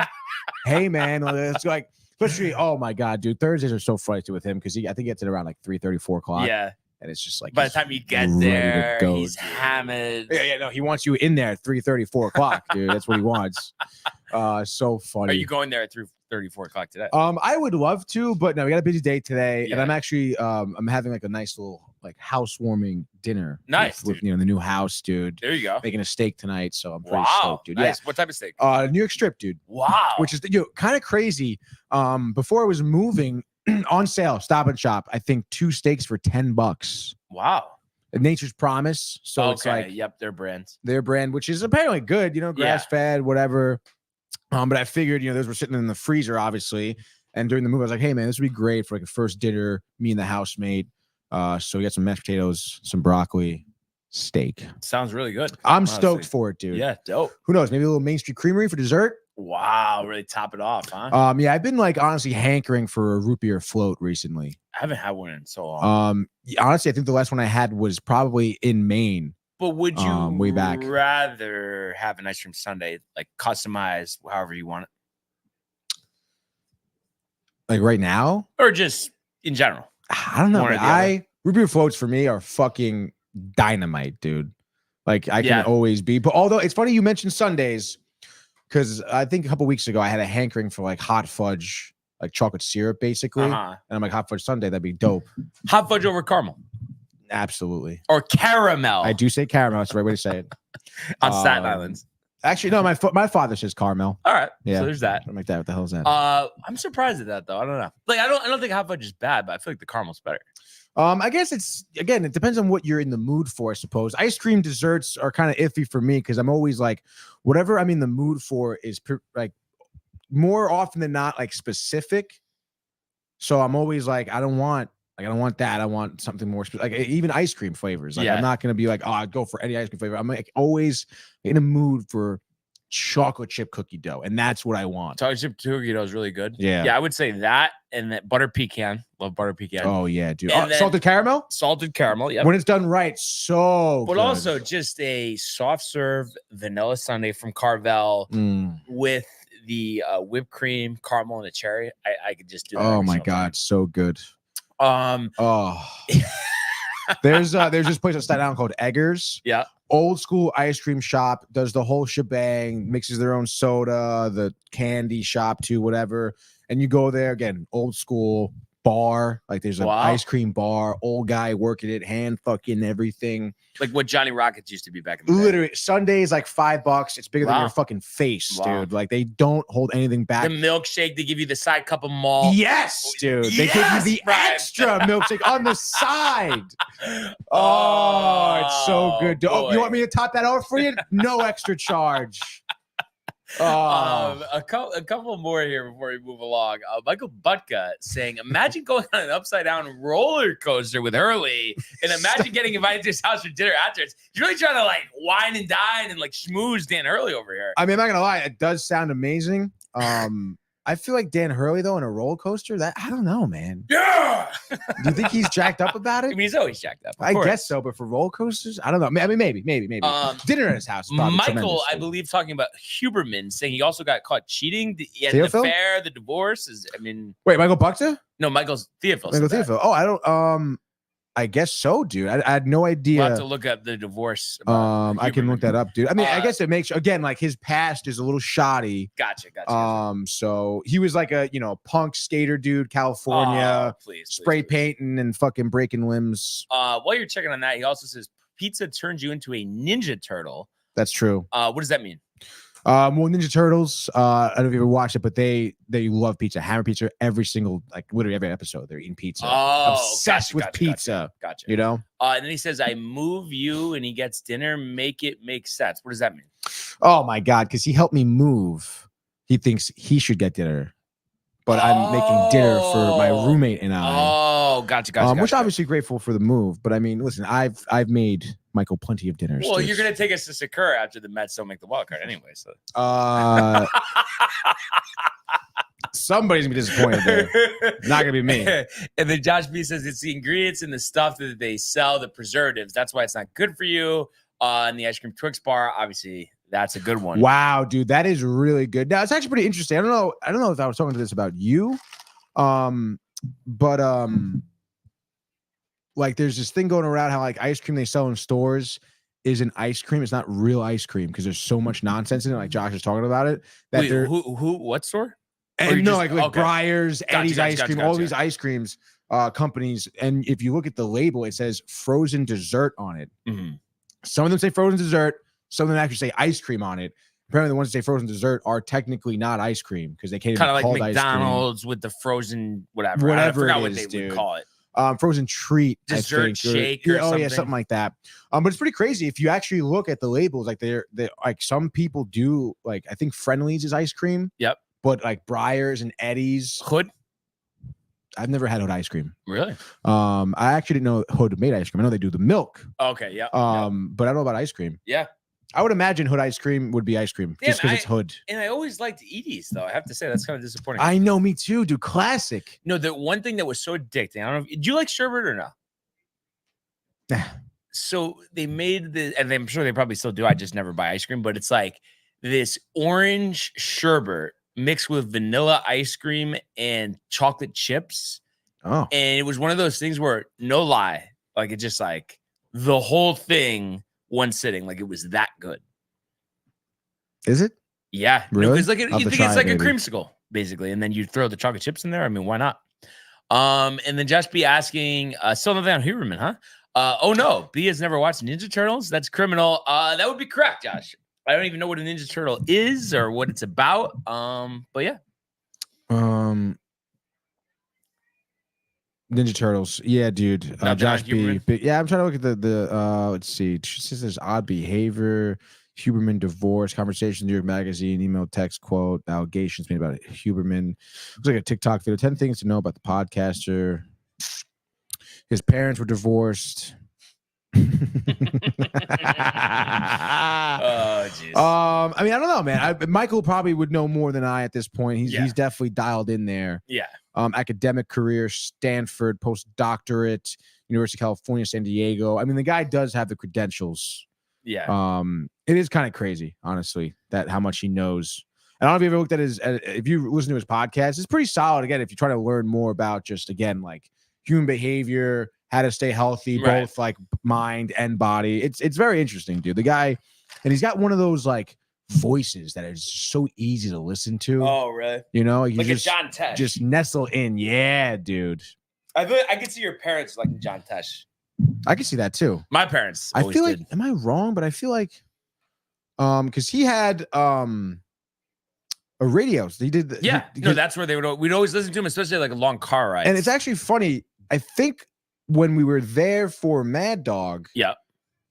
Hey man, it's like, especially. Oh my god, dude! Thursdays are so funny with him because I think he gets it around like 3:30, 4 o'clock. Yeah. And it's just like, by the time you get there, he's hammered. Yeah, no, he wants you in there at 3:30, 4 o'clock, dude. That's what he wants. So funny. Are you going there at 3:30, 4 o'clock today? I would love to, but no, we got a busy day today, and I'm actually I'm having like a nice little like housewarming dinner. Nice, with the new house, dude. There you go. Making a steak tonight, so I'm pretty stoked, dude. Nice. Yeah. What type of steak? New York strip, dude. Wow. Which is kind of crazy. Before I was moving, on sale, Stop and Shop, I think 2 steaks for $10. Wow. Nature's Promise. So it's like, their brand, which is apparently good, grass fed, whatever. But I figured, those were sitting in the freezer, obviously. And during the move, I was like, hey man, this would be great for like a first dinner, me and the housemate. So we got some mashed potatoes, some broccoli, steak. Sounds really good. I'm stoked for it, dude. Yeah, dope. Who knows? Maybe a little Main Street Creamery for dessert. Wow, really top it off, huh? Yeah, I've been like honestly hankering for a root beer float recently. I haven't had one in so long. Honestly, I think the last one I had was probably in Maine. But would you way back rather have an ice cream sundae, like customized however you want it? Like right now? Or just in general? I don't know. Root beer floats for me are fucking dynamite, dude. Like I can always be. But although it's funny you mentioned Sundays, because I think a couple weeks ago I had a hankering for like hot fudge, like chocolate syrup, basically. And I'm like, hot fudge sundae, that'd be dope. Hot fudge over caramel. Absolutely. Or caramel. I do say caramel. That's the right way to say it. On Staten Island. Actually, no, my father says caramel. All right. Yeah. So there's that. I'm like that. What the hell is that? I'm surprised at that though. I don't know. Like I don't think hot fudge is bad, but I feel like the caramel's better. I guess it depends on what you're in the mood for, I suppose. Ice cream desserts are kind of iffy for me because I'm always like, whatever I'm in the mood for is like more often than not like specific. So I'm always like, I don't want that. I want something more specific. Like even ice cream flavors. Like I'm not gonna be like, oh, I'd go for any ice cream flavor. I'm like always in a mood for chocolate chip cookie dough, and that's what I want. Chocolate chip cookie dough is really good. Yeah, I would say that, and that butter pecan. Love butter pecan. Oh yeah, dude. Salted caramel. Salted caramel. Yeah. When it's done right, so. But good. Also just a soft serve vanilla sundae from Carvel with the whipped cream, caramel, and a cherry. I could just do that. Oh my god, so good. There's this place in Staten Island called Eggers. Yeah. Old school ice cream shop, does the whole shebang, mixes their own soda, the candy shop too, whatever. And you go there again, old school bar. Like there's an ice cream bar, old guy working it, hand fucking everything. Like what Johnny Rockets used to be back in the day. Literally, Sundays like $5. It's bigger than your fucking face, dude. Like they don't hold anything back. The milkshake, they give you the side cup of malt. Yes, dude. They give you the extra milkshake on the side. Oh, it's so good. Oh, you want me to top that off for you? No extra charge. A couple more here before we move along. Michael Butka saying, imagine going on an upside down roller coaster with Hurley and imagine getting invited to his house for dinner afterwards. He's really trying to like wine and dine and like schmooze Dan Hurley over here. I mean, I'm not gonna lie, it does sound amazing. I feel like Dan Hurley though in a roller coaster. That I don't know, man. Yeah. Do you think he's jacked up about it? I mean, he's always jacked up. I guess so, but for roller coasters, I don't know. I mean, maybe. Dinner at his house. Is probably Michael, tremendous. I believe, talking about Huberman, saying he also got caught cheating. The Theophil? affair, the divorce is. I mean, wait, Michael Buckter? No, Michael's Theophil. Michael Theophil. Oh, I don't. I guess so, dude. I had no idea. We'll have to look up the divorce. I can look that up, dude. I mean, I guess it makes again like his past is a little shoddy. Gotcha. So he was like a punk skater dude, California, spray painting and fucking breaking limbs. While you're checking on that, he also says pizza turns you into a Ninja Turtle. That's true. What does that mean? Well, Ninja Turtles, I don't know if you ever watched it, but they love pizza, hammer pizza, literally every episode. They're eating pizza. Obsessed with pizza. Gotcha. You know? And then he says, I move you, and he gets dinner, make it make sense. What does that mean? Oh my God, because he helped me move. He thinks he should get dinner. But I'm making dinner for my roommate and I. Oh, gotcha. Which obviously grateful for the move. But I mean, listen, I've made Michael plenty of dinners. Well, you're gonna take us to Sakura after the Mets don't make the wild card anyway. So somebody's gonna be disappointed there. Not gonna be me. And then Josh B says it's the ingredients and the stuff that they sell, the preservatives. That's why it's not good for you. And the ice cream Twix bar, obviously, that's a good one. Wow, dude, that is really good. Now it's actually pretty interesting. I don't know if I was talking to this about you, but like there's this thing going around how like ice cream they sell in stores isn't ice cream. It's not real ice cream because there's so much nonsense in it. Like Josh was talking about it. That wait, what store? And no, like Breyers, Eddie's ice cream, all these ice creams companies. And if you look at the label, it says frozen dessert on it. Mm-hmm. Some of them say frozen dessert. Some of them actually say ice cream on it. Apparently, the ones that say frozen dessert are technically not ice cream because they can't even call it ice cream. Kind of like McDonald's with the frozen whatever. I forgot what they would call it. Frozen treat, dessert shake or something. Yeah, something like that. But it's pretty crazy if you actually look at the labels. Like they're like some people do like I think Friendly's is ice cream. Yep. But like Breyers and Eddie's Hood. I've never had Hood ice cream. Really? I actually didn't know Hood made ice cream. I know they do the milk. Okay, yeah. But I don't know about ice cream. Yeah. I would imagine Hood ice cream would be ice cream just because it's Hood. And I always liked Edie's, though. I have to say that's kind of disappointing. I know, me too, dude. Classic. No, the one thing that was so addicting. I don't know. Do you like sherbet or no? Nah. So they made and I'm sure they probably still do. I just never buy ice cream, but it's like this orange sherbet mixed with vanilla ice cream and chocolate chips. Oh. And it was one of those things where, no lie, like it just like the whole thing one sitting, like it was that good. Is it? Yeah. Really? No, it's like you think it's like a creamsicle, basically, and then you throw the chocolate chips in there. I mean, why not? And then Josh B asking, still nothing on Huberman, huh? Oh no, B has never watched Ninja Turtles. That's criminal. That would be correct, Josh. I don't even know what a Ninja Turtle is or what it's about. But yeah. Ninja Turtles. Yeah, dude. Josh B. Yeah, I'm trying to look at the let's see. She says there's odd behavior, Huberman divorce, conversation, New York Magazine, email, text, quote, allegations made about Huberman. Looks like a TikTok video. 10 things to know about the podcaster. His parents were divorced. Oh, jeez. I mean, I don't know, man. Michael probably would know more than I at this point. He's definitely dialed in there. Yeah. Academic career, Stanford, postdoctorate, University of California, San Diego. I mean, the guy does have the credentials. Yeah. It is kind of crazy, honestly, that how much he knows. And I don't know if you ever looked at if you listen to his podcast, it's pretty solid. Again, if you try to learn more about just, again, like human behavior, how to stay healthy, both like mind and body. It's very interesting, dude. The guy, and he's got one of those like voices that is so easy to listen to. Oh, really? You know, like a John Tesh. Just nestle in. Yeah, dude. I could see your parents like John Tesh. I can see that too. My parents. I feel like, am I wrong? But I feel like, because he had a radio. So he did. That's where we'd always listen to him, especially like a long car ride. And it's actually funny. I think when we were there for Mad Dog. Yeah.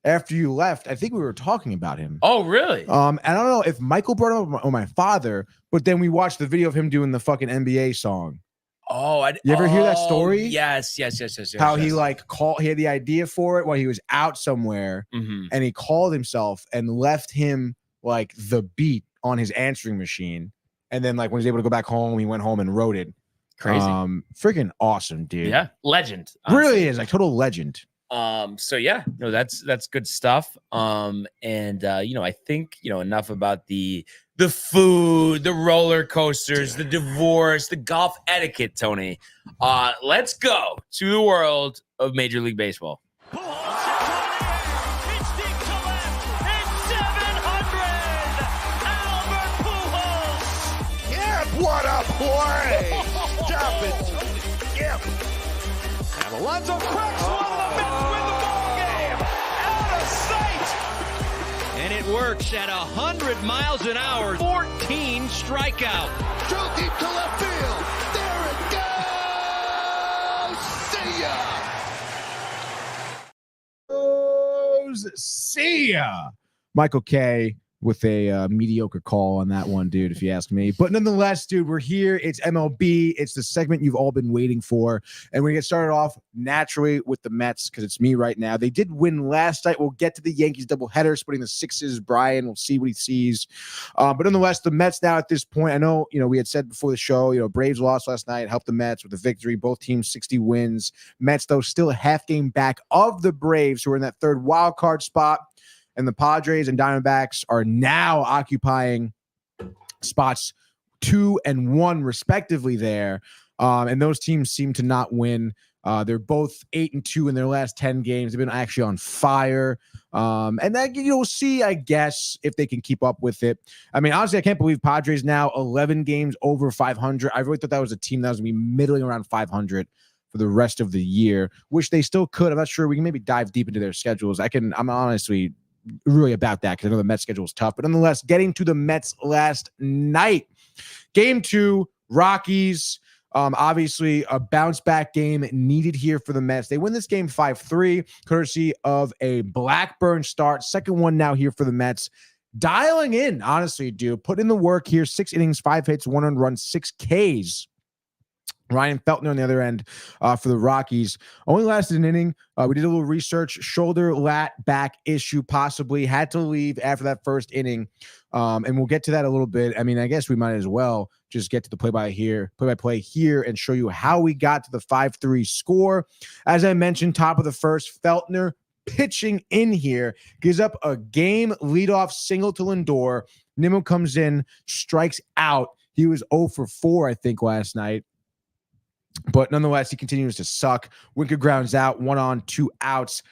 After you left, I think we were talking about him. Oh, really? And I don't know if Michael brought him up or my father, but then we watched the video of him doing the fucking NBA song. Oh, you ever hear that story? Yes. How he like he had the idea for it while he was out somewhere, and he called himself and left him like the beat on his answering machine, And then like when he's able to go back home, he went home and wrote it. Crazy. Freaking awesome, dude. Yeah. Legend. Honestly. Really is like total legend. So yeah, no, that's good stuff. I think, enough about the food, the roller coasters, the divorce, the golf etiquette, Tony. Let's go to the world of Major League Baseball. What a play! Stop it! Yep. And Alonso cracks one. The Mets win the ball game. Out of sight. And it works at 100 miles an hour. 14 strikeout. Throw deep to left field. There it goes. See ya. Michael K. with a mediocre call on that one, dude, if you ask me. But nonetheless, dude, we're here. It's MLB. It's the segment you've all been waiting for. And we're going to get started off naturally with the Mets because it's me right now. They did win last night. We'll get to the Yankees doubleheader, splitting the sixes. Brian, we'll see what he sees. But nonetheless, the Mets now at this point, I know, we had said before the show, Braves lost last night, helped the Mets with the victory. Both teams 60 wins. Mets, though, still a half game back of the Braves, who are in that third wild card spot. And the Padres and Diamondbacks are now occupying spots 2 and 1 respectively there. And those teams seem to not win. They're both 8-2 in their last 10 games. They've been actually on fire. And that you'll see, I guess, if they can keep up with it. I mean, honestly, I can't believe Padres now 11 games over 500. I really thought that was a team that was going to be middling around 500 for the rest of the year, which they still could. I'm not sure. We can maybe dive deep into their schedules. I'm honestly really about that because I know the Mets schedule is tough. But nonetheless, getting to the Mets last night. Game 2, Rockies. Obviously, a bounce-back game needed here for the Mets. They win this game 5-3, courtesy of a Blackburn start. Second one now here for the Mets. Dialing in, honestly, dude. Put in the work here. 6 innings, 5 hits, 1 earned run, 6 Ks. Ryan Feltner on the other end for the Rockies. Only lasted an inning. We did a little research. Shoulder, lat, back issue possibly. Had to leave after that first inning. And we'll get to that a little bit. I mean, I guess we might as well just get to the play-by-play here and show you how we got to the 5-3 score. As I mentioned, top of the first, Feltner pitching in here. Gives up a game leadoff single to Lindor. Nimmo comes in, strikes out. He was 0 for 4, I think, last night. But nonetheless, he continues to suck. Winker grounds out, 1 on, 2 outs.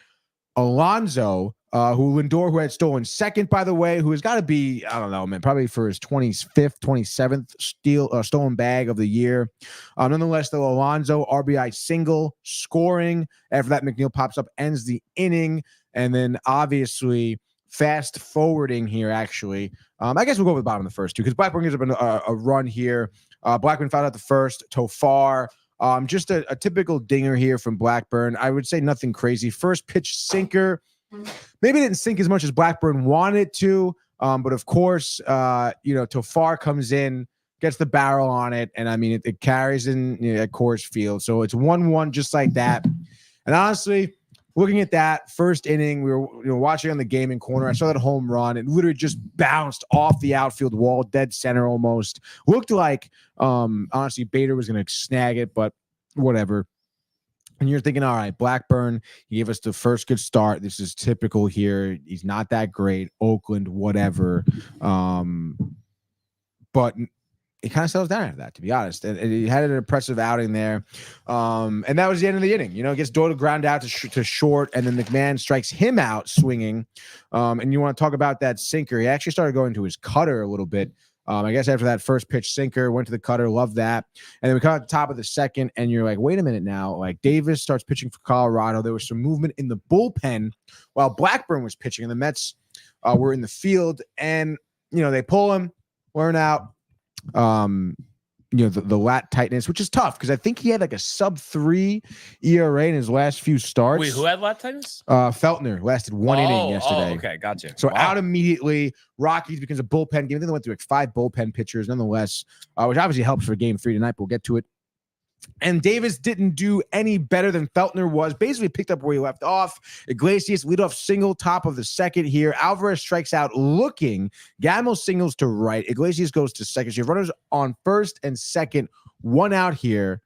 Alonso, who had stolen second, by the way, who has got to be, I don't know, man, probably for his 25th, 27th stolen bag of the year. Nonetheless, though, Alonso, RBI single, scoring. After that, McNeil pops up, ends the inning. And then, obviously, fast forwarding here, actually. I guess we'll go with the bottom of the first two because Blackburn gives up a run here. Blackburn fouled out the first. Tofar. Just a typical dinger here from Blackburn. I would say nothing crazy. First pitch sinker. Maybe didn't sink as much as Blackburn wanted to. But of course, Tofar comes in, gets the barrel on it. And I mean, it carries in at Coors Field. So it's 1-1 just like that. And honestly, looking at that first inning, we were watching on the gaming corner. I saw that home run. It literally just bounced off the outfield wall, dead center almost. Looked like, honestly, Bader was going to snag it, but whatever. And you're thinking, all right, Blackburn, he gave us the first good start. This is typical here. He's not that great. Oakland, whatever. But it kind of settles down after that, to be honest. And he had an impressive outing there. And that was the end of the inning. Gets Doyle ground out to short, and then McMahon strikes him out swinging. And you want to talk about that sinker. He actually started going to his cutter a little bit. I guess after that first pitch sinker, went to the cutter, loved that. And then we come at the top of the second, and you're like, wait a minute now. Like, Davis starts pitching for Colorado. There was some movement in the bullpen while Blackburn was pitching, and the Mets were in the field. And, they pull him, learn out. The lat tightness, which is tough because I think he had like a sub-3 ERA in his last few starts. Wait, who had lat tightness? Feltner lasted 1 inning yesterday. Oh, okay, gotcha. So out immediately. Rockies becomes a bullpen game. I think they went through like 5 bullpen pitchers nonetheless, which obviously helps for game 3 tonight, but we'll get to it And Davis didn't do any better than Feltner was. Basically picked up where he left off. Iglesias leadoff single, top of the second here. Alvarez strikes out looking. Gamble singles to right. Iglesias goes to second. So you have runners on first and second. One out here.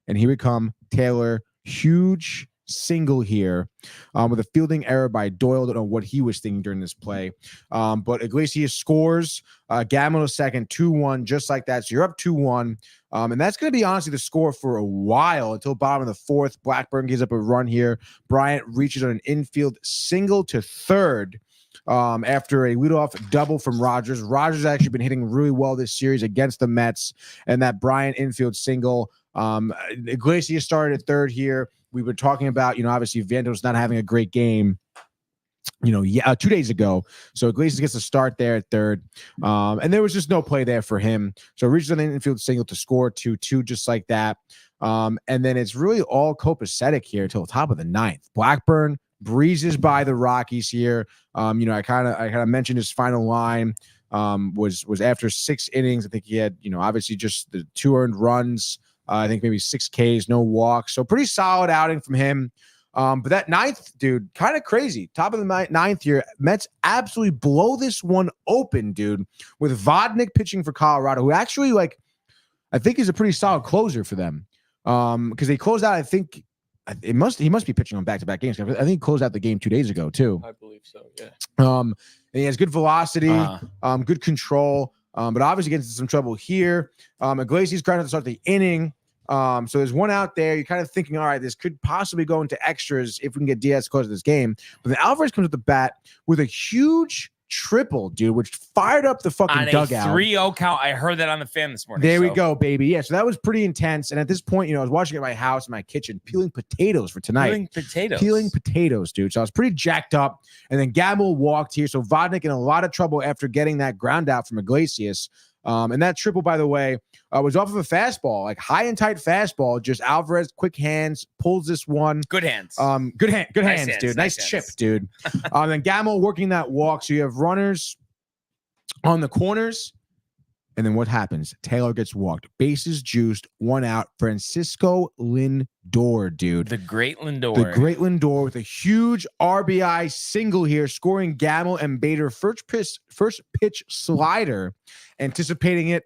And here we come. Taylor, huge single here with a fielding error by Doyle. Don't know what he was thinking during this play. But Iglesias scores. Gamble to second, 2-1, just like that. So you're up 2-1. And that's going to be honestly the score for a while until bottom of the fourth. Blackburn gives up a run here. Bryant reaches on an infield single to third after a leadoff double from Rogers. Rogers has actually been hitting really well this series against the Mets. And that Bryant infield single. Iglesias started at third here. We were talking about, obviously Vando's not having a great game, 2 days ago. So Iglesias gets a start there at third. And there was just no play there for him. So reaches on the infield single to score 2-2, just like that. And then it's really all copacetic here until the top of the ninth. Blackburn breezes by the Rockies here. I kind of mentioned his final line was after 6 innings. I think he had, obviously just the 2 earned runs. I think maybe 6 Ks, no walks. So pretty solid outing from him. But that ninth, dude, kind of crazy. Top of the ninth here. Mets absolutely blow this one open, dude, with Vodnik pitching for Colorado, who actually, I think is a pretty solid closer for them. Because they closed out, I think, he must be pitching on back-to-back games. I think he closed out the game 2 days ago, too. I believe so, yeah. And he has good velocity, good control. But obviously gets into some trouble here. Iglesias grounded to start the inning. So there's one out there. You're kind of thinking, all right, this could possibly go into extras if we can get Diaz close to this game. But then Alvarez comes at the bat with a huge triple, dude, which fired up the fucking on dugout. A 3-0 count. I heard that on the fan this morning. There we go, baby. Yeah, so that was pretty intense. And at this point, I was watching at my house in my kitchen, peeling potatoes for tonight. Peeling potatoes, dude. So I was pretty jacked up. And then Gamble walked here. So Vodnik in a lot of trouble after getting that ground out from Iglesias. And that triple, by the way, was off of a fastball, like high and tight fastball. Just Alvarez, quick hands, pulls this one. Good hands. Good hands, dude. Nice chip, dude. Then Gamble working that walk. So you have runners on the corners. And then what happens? Taylor gets walked. Bases juiced. 1 out. Francisco Lindor, dude. The great Lindor with a huge RBI single here, scoring Gamble and Bader first pitch slider, anticipating it,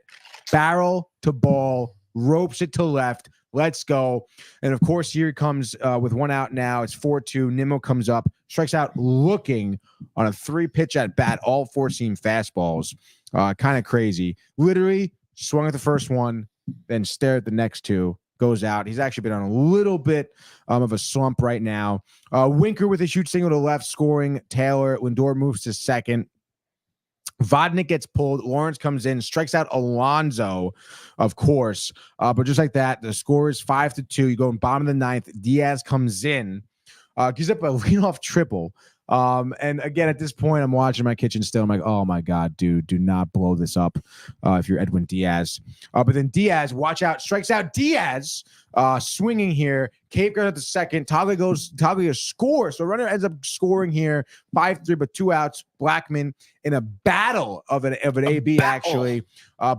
barrel to ball, ropes it to left. Let's go. And of course, here he comes with 1 out now. It's 4-2. Nimmo comes up, strikes out looking on a 3-pitch at bat, all 4-seam fastballs. Kind of crazy. Literally swung at the first one, then stared at the next 2. Goes out. He's actually been on a little bit of a slump right now. Winker with a huge single to left, scoring Taylor. Lindor moves to second. Vodnik gets pulled. Lawrence comes in, strikes out Alonso, of course. But just like that, the score is 5-2. You go in bottom of the ninth. Diaz comes in, gives up a leadoff triple. And again, at this point, I'm watching my kitchen still. I'm like, oh my God, dude, do not blow this up if you're Edwin Diaz. But then Diaz, watch out, strikes out Diaz, swinging here. Cape goes at the second. Taglia scores. So runner ends up scoring here, 5-3, but 2 outs. Blackman in a battle of an AB, actually.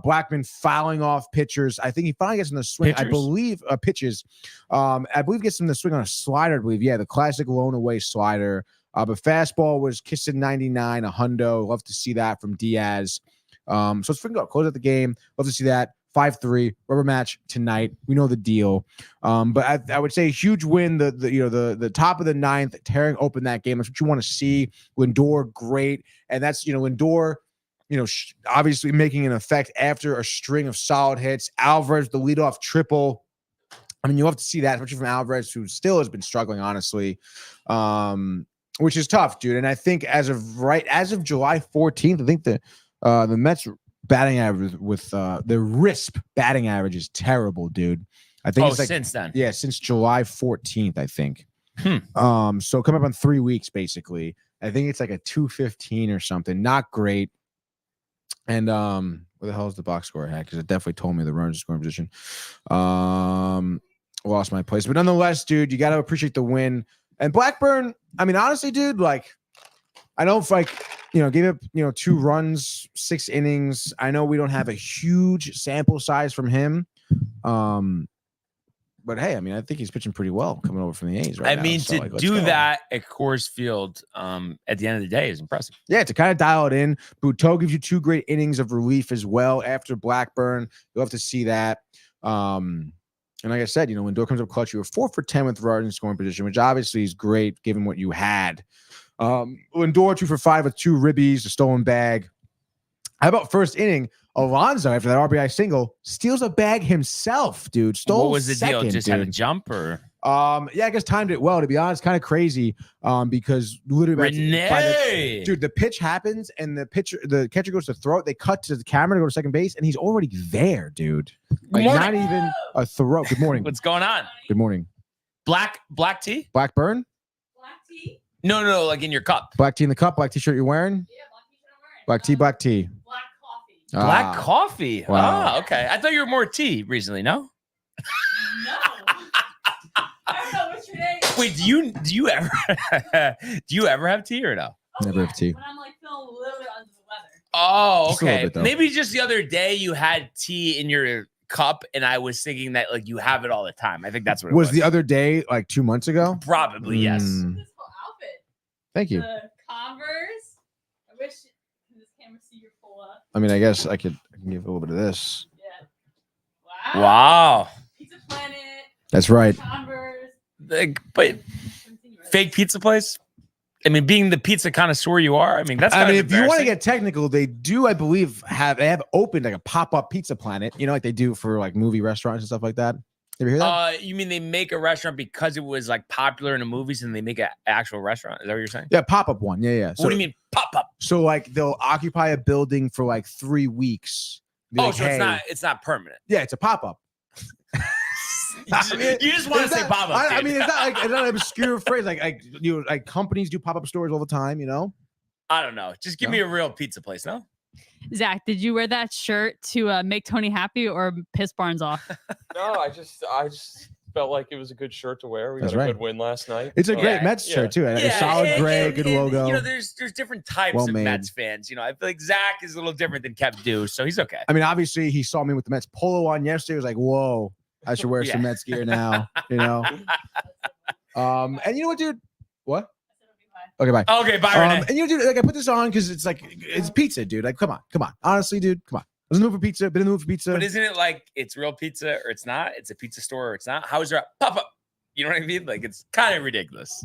Blackman fouling off pitchers. I think he finally gets in the swing. I believe pitches. I believe gets in the swing on a slider, I believe. Yeah, the classic lone away slider. But fastball was kissing 99, a hundo. Love to see that from Diaz. So let's freaking go. Close out the game. Love to see that. 5-3 rubber match tonight. We know the deal. But I would say a huge win. The top of the ninth, tearing open that game. That's what you want to see. Lindor, great. And that's, Lindor, obviously making an effect after a string of solid hits. Alvarez, the leadoff triple. I mean, you love to see that, especially from Alvarez, who still has been struggling, honestly. Which is tough, dude. And I think as of July 14th, I think the Mets batting average with the RISP batting average is terrible, dude. I think it's since then. Yeah, since July 14th, I think. So come up on 3 weeks, basically. I think it's like a 215 or something. Not great. And where the hell is the box score at? Because it definitely told me the runners scoring position. Lost my place. But nonetheless, dude, you got to appreciate the win. And Blackburn, I mean, honestly, dude, I know gave up, 2 runs, 6 innings. I know we don't have a huge sample size from him. But hey, I mean, I think he's pitching pretty well coming over from the A's right now. I mean, So, to like, let's do go. that at Coors Field at the end of the day is impressive. Yeah, to kind of dial it in. Buteau gives you 2 great innings of relief as well after Blackburn. You'll have to see that. And like I said, when Lindor comes up clutch, you were 4 for 10 with runners in scoring position, which obviously is great given what you had. Lindor 2 for 5 with 2 ribbies, a stolen bag. How about first inning? Alonso, after that RBI single, steals a bag himself, dude. What was the deal? Just dude. had a jump or? Yeah, I guess timed it well, to be honest. Kind of crazy. Because literally, dude, the pitch happens and the catcher goes to throw it. They cut to the camera to go to second base, and he's already there, dude. Like, not even a throw. Good morning. What's going on? Good morning. Black tea? Blackburn? Black tea? No, like in your cup. Black tea in the cup. Black t-shirt you're wearing? Yeah, black t-shirt I'm wearing. Black tea. Black coffee. Black coffee. Wow. Oh, okay. I thought you were more tea recently. No. No. I don't know what's your name. Wait, do you ever have tea or no? Oh, Never have tea. When I'm like feeling a little bit under the weather. Oh, Just a little okay. bit, though. Maybe just the other day you had tea in your cup, and I was thinking that like you have it all the time. I think that's what it was. Was the other day like 2 months ago? Probably yes. This whole outfit. Thank you. The Converse. I wish this camera see your pull up. I mean, I guess I can give a little bit of this. Yeah. Wow. Pizza Planet. That's right. Converse. Like, but fake pizza place. I mean, being the pizza connoisseur you are, I mean, that's. I kind mean, of if you want to embarrassing. get technical, they do, I believe, have opened like a pop-up Pizza Planet, like they do for like movie restaurants and stuff like that. You ever hear that? You mean they make a restaurant because it was like popular in the movies, and they make an actual restaurant? Is that what you're saying? Yeah, pop-up one. Yeah. So, What do you mean pop up? So like they'll occupy a building for like 3 weeks. Be Oh, like, so hey, it's not permanent. Yeah, it's a pop-up. You just want to say pop up. I mean, it's not an obscure phrase. Like companies do pop-up stores all the time. I don't know. Just give me a real pizza place, no? Zach, did you wear that shirt to make Tony happy or piss Barnes off? No, I just felt like it was a good shirt to wear. We That's got a right. good win last night. It's a So, great Mets shirt too. A solid and- gray, and- good and, logo. There's different types Well of made. Mets fans. I feel like Zach is a little different than Kev do, so he's okay. I mean, obviously, he saw me with the Mets polo on yesterday. He was like, "Whoa, I should wear some Yeah. Mets gear now." And you know what, dude? What? Okay, bye. Okay, Byron. And dude, like I put this on because it's pizza, dude. Like, come on. Honestly, dude, come on. I was in the mood for pizza. Been in the mood for pizza. But isn't it like it's real pizza or it's not? It's a pizza store or it's not? How is there a pop up? You know what I mean? Like, it's kind of ridiculous.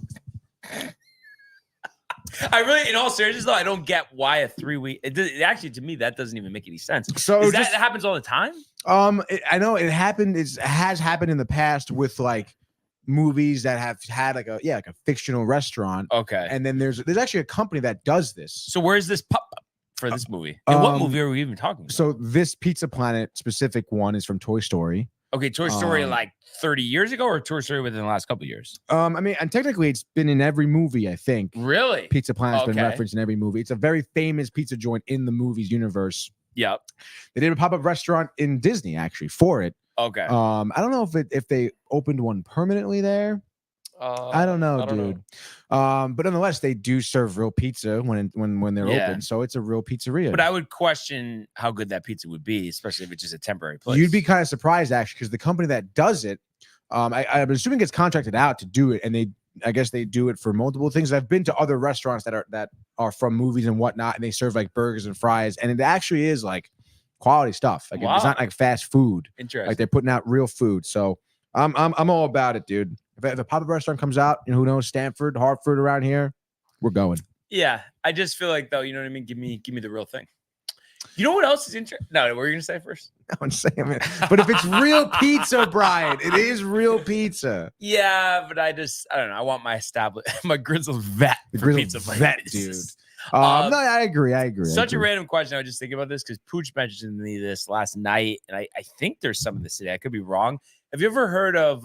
I really, in all seriousness, though, I don't get why a 3-week. Actually, to me, that doesn't even make any sense. So that happens all the time? I know it happened. It has happened in the past with like movies that have had like a fictional restaurant. Okay. And then there's actually a company that does this. So where's this pop up for this movie? And what movie are we even talking about? So this Pizza Planet specific one is from Toy Story. Okay, Toy Story like 30 years ago or Toy Story within the last couple of years? I mean, and technically it's been in every movie, I think. Really? Pizza Planet's been Okay. referenced in every movie. It's a very famous pizza joint in the movies universe. Yep. They did a pop-up restaurant in Disney actually for it. Okay. I don't know if they opened one permanently there. I don't know, dude. But nonetheless, they do serve real pizza when they're Yeah. open, so it's a real pizzeria. But I would question how good that pizza would be, especially if it's just a temporary place. You'd be kind of surprised actually, because the company that does it, I'm assuming gets contracted out to do it, and I guess they do it for multiple things. I've been to other restaurants that are from movies and whatnot, and they serve like burgers and fries, and it actually is like quality stuff. Like it's not like fast food. Interesting. Like they're putting out real food. So I'm all about it, dude. If a pop-up restaurant comes out, who knows, Stanford, Hartford around here, we're going. Yeah, I just feel like though, you know what I mean. Give me the real thing. You know what else is interesting? No, what were you gonna say first? I'm saying, man. But if it's real pizza, Brian, it is real pizza. Yeah, but I don't know. I want my grizzled vet The for grizzled pizza vet, places. dude. No, I agree. Such a random question. I was just thinking about this because Pooch mentioned me this last night, and I think there's some in the city. I could be wrong. Have you ever heard of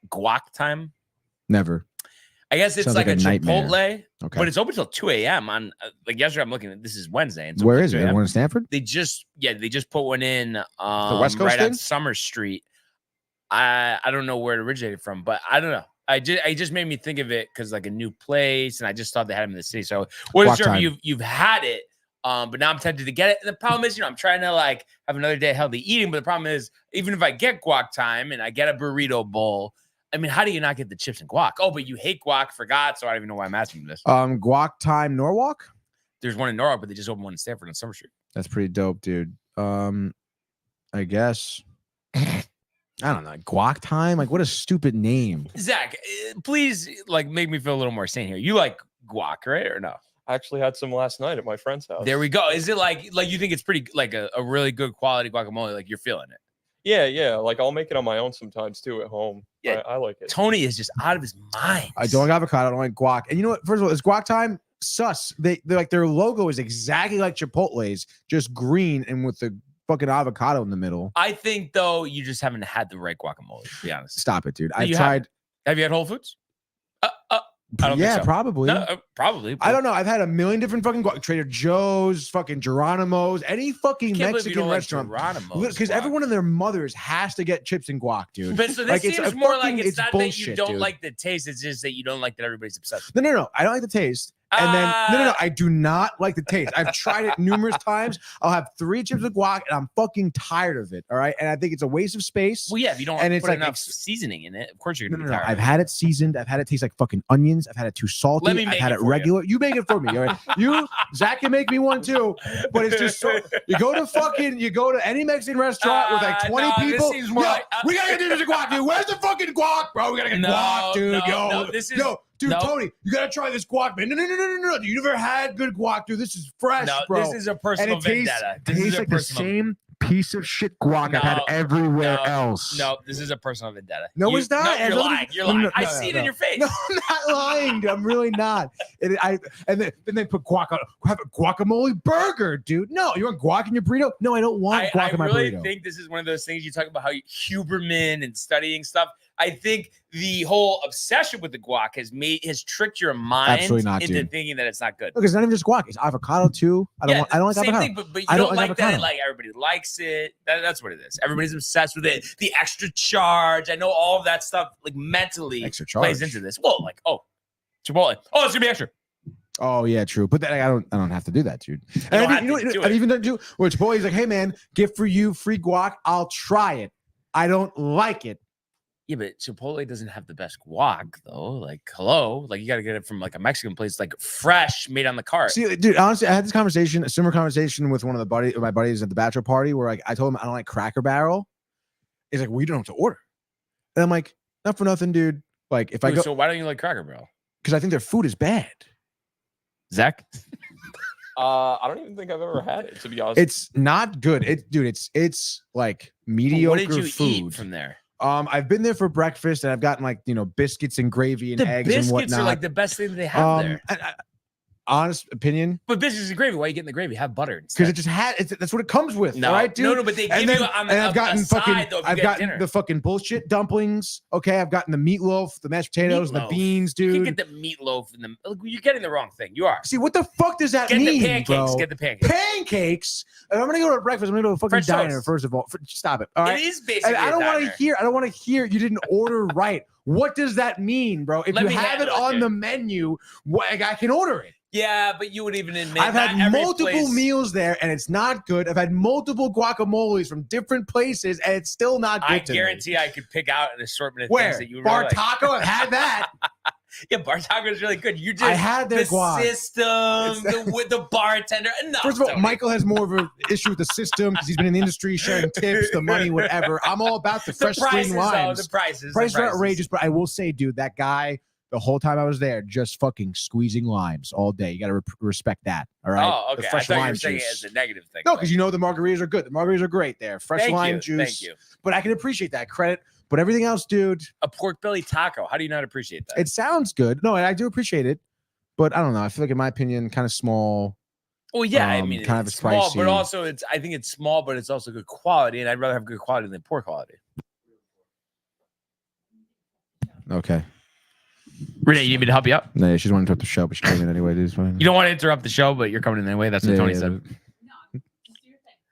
guac time? Never. I guess it's Sounds like like a a nightmare. Chipotle, Okay. but it's open till 2 a.m. on like yesterday. I'm looking at this is Wednesday. And Where is it? One in Stanford? They just put one in The West Coast right on thing? Summer Street. I don't know where it originated from, but I don't know. I just made me think of it because like a new place, and I just thought they had them in the city. So, what is Guac time. you've had it? But now I'm tempted to get it. And the problem is, I'm trying to like have another day of healthy eating. But the problem is, even if I get guac time and I get a burrito bowl, I mean, how do you not get the chips and guac? Oh, but you hate guac, forgot. So I don't even know why I'm asking you this. Guac time Norwalk? There's one in Norwalk, but they just opened one in Stanford on Summer Street. That's pretty dope, dude. I guess. I don't know. Guac time? Like, what a stupid name. Zach, please, like, make me feel a little more sane here. You like guac, right? Or no? I actually had some last night at my friend's house. There we go. Is it like you think it's pretty, like a really good quality guacamole? Like, you're feeling it? Yeah. Like, I'll make it on my own sometimes, too, at home. Yeah. I like it. Tony is just out of his mind. I don't like avocado. I don't like guac. And you know what? First of all, it's guac time. Sus. They're like, their logo is exactly like Chipotle's, just green and with the fucking avocado in the middle. I think, though, you just haven't had the right guacamole, to be honest. Stop it, dude. Have you had Whole Foods? I don't think so. Probably. No, probably. I don't know. I've had a million different fucking Trader Joe's, fucking Geronimo's, any fucking Mexican restaurant. Because everyone and their mothers has to get chips and guac, dude. But so this seems more like it's not bullshit, that you don't like the taste. It's just that you don't like that everybody's obsessed. No. I don't like the taste. And then no, I do not like the taste. I've tried it numerous times. I'll have 3 chips of guac, and I'm fucking tired of it. All right, and I think it's a waste of space. Well, yeah, if you don't put enough seasoning in it, of course you're gonna be tired. I've had it seasoned. I've had it taste like fucking onions. I've had it too salty. I've had it regular. You make it for me. All right, Zach can make me one too. But it's just so you go to any Mexican restaurant with like 20 people. This seems more like, we gotta get the guac, dude. Where's the fucking guac, bro? We gotta get guac, dude. Dude, Tony, you gotta try this guac, man. No. You never had good guac, dude. This is fresh, bro. This is a personal vendetta. This tastes like the same piece of shit guac I've had everywhere else. No, this is a personal vendetta. No, it's not. No, you're lying. You're lying. I see it in your face. No, I'm not lying, dude. I'm really not. And then they put guac on. Have a guacamole burger, dude. No, you want guac in your burrito? No, I don't want guac in my burrito. I really think this is one of those things you talk about how Huberman and studying stuff. I think the whole obsession with the guac has tricked your mind into thinking that it's not good. Look, it's not even just guac; it's avocado too. I don't like same avocado. Thing, but you don't like avocado. That like everybody likes it. That's what it is. Everybody's obsessed with it. The extra charge. I know all of that stuff like mentally plays into this. Well, like Chipotle. Oh, it's gonna be extra. Oh yeah, true. But then I don't have to do that, dude. And I've even done too. Where Chipotle's like, hey man, gift for you, free guac. I'll try it. I don't like it. Yeah, but Chipotle doesn't have the best guac, though. Like, hello. Like, you got to get it from, like, a Mexican place, like, fresh, made on the cart. See, dude, honestly, I had a similar conversation with one of my buddies at the bachelor party where, like, I told him I don't like Cracker Barrel. He's like, well, you don't have to order. And I'm like, not for nothing, dude. Like, if I go... So why don't you like Cracker Barrel? Because I think their food is bad. Zach? I don't even think I've ever had it, to be honest. It's not good. It's like mediocre what did you food. Eat from there? I've been there for breakfast and I've gotten like, biscuits and gravy and eggs and whatnot. Biscuits are like the best thing they have there. Honest opinion. But biscuits and gravy, why are you getting the gravy? Have butter. Because it just that's what it comes with. No, right, dude? No, but they give you on the I've gotten side, though, I've gotten the fucking bullshit dumplings. Okay, I've gotten the meatloaf, the mashed potatoes, the beans, dude. You can get the meatloaf and you're getting the wrong thing. You are. See, what the fuck does that mean, Get the pancakes. bro? Get the pancakes. Pancakes? If I'm gonna go to breakfast, I'm gonna go to a fucking French diner, toast. first of all. Stop it. All right. It is basically I don't want to hear you didn't order right. What does that mean, bro? If you have it on the menu, I can order it. Yeah, but you would even admit I've had multiple meals there, and it's not good. I've had multiple guacamoles from different places, and it's still not good. I guarantee I could pick out an assortment of things that you would Bar really Taco? I've had that. Yeah, Bar Taco is really good. You just I had their guac. System with the bartender. No, first of all, Michael has more of an issue with the system because he's been in the industry, sharing tips, the money, whatever. I'm all about the fresh, clean limes. The prices are outrageous, but I will say, dude, that guy. The whole time I was there, just fucking squeezing limes all day. You got to respect that. All right. Oh, okay. The fresh I thought lime you were saying juice. it as a negative thing. No, because the margaritas are good. The margaritas are great there. Fresh lime juice. Thank you. But I can appreciate that credit. But everything else, dude. A pork belly taco. How do you not appreciate that? It sounds good. No, I do appreciate it. But I don't know. I feel like, in my opinion, kind of small. Well, yeah. I mean, kind it's of small, pricey. but also I think it's small, but it's also good quality. And I'd rather have good quality than poor quality. Okay. Renee, you need me to help you out? No, she doesn't want to interrupt the show, but she came in anyway. Dude, fine. You don't want to interrupt the show, but you're coming in anyway. That's what Tony said.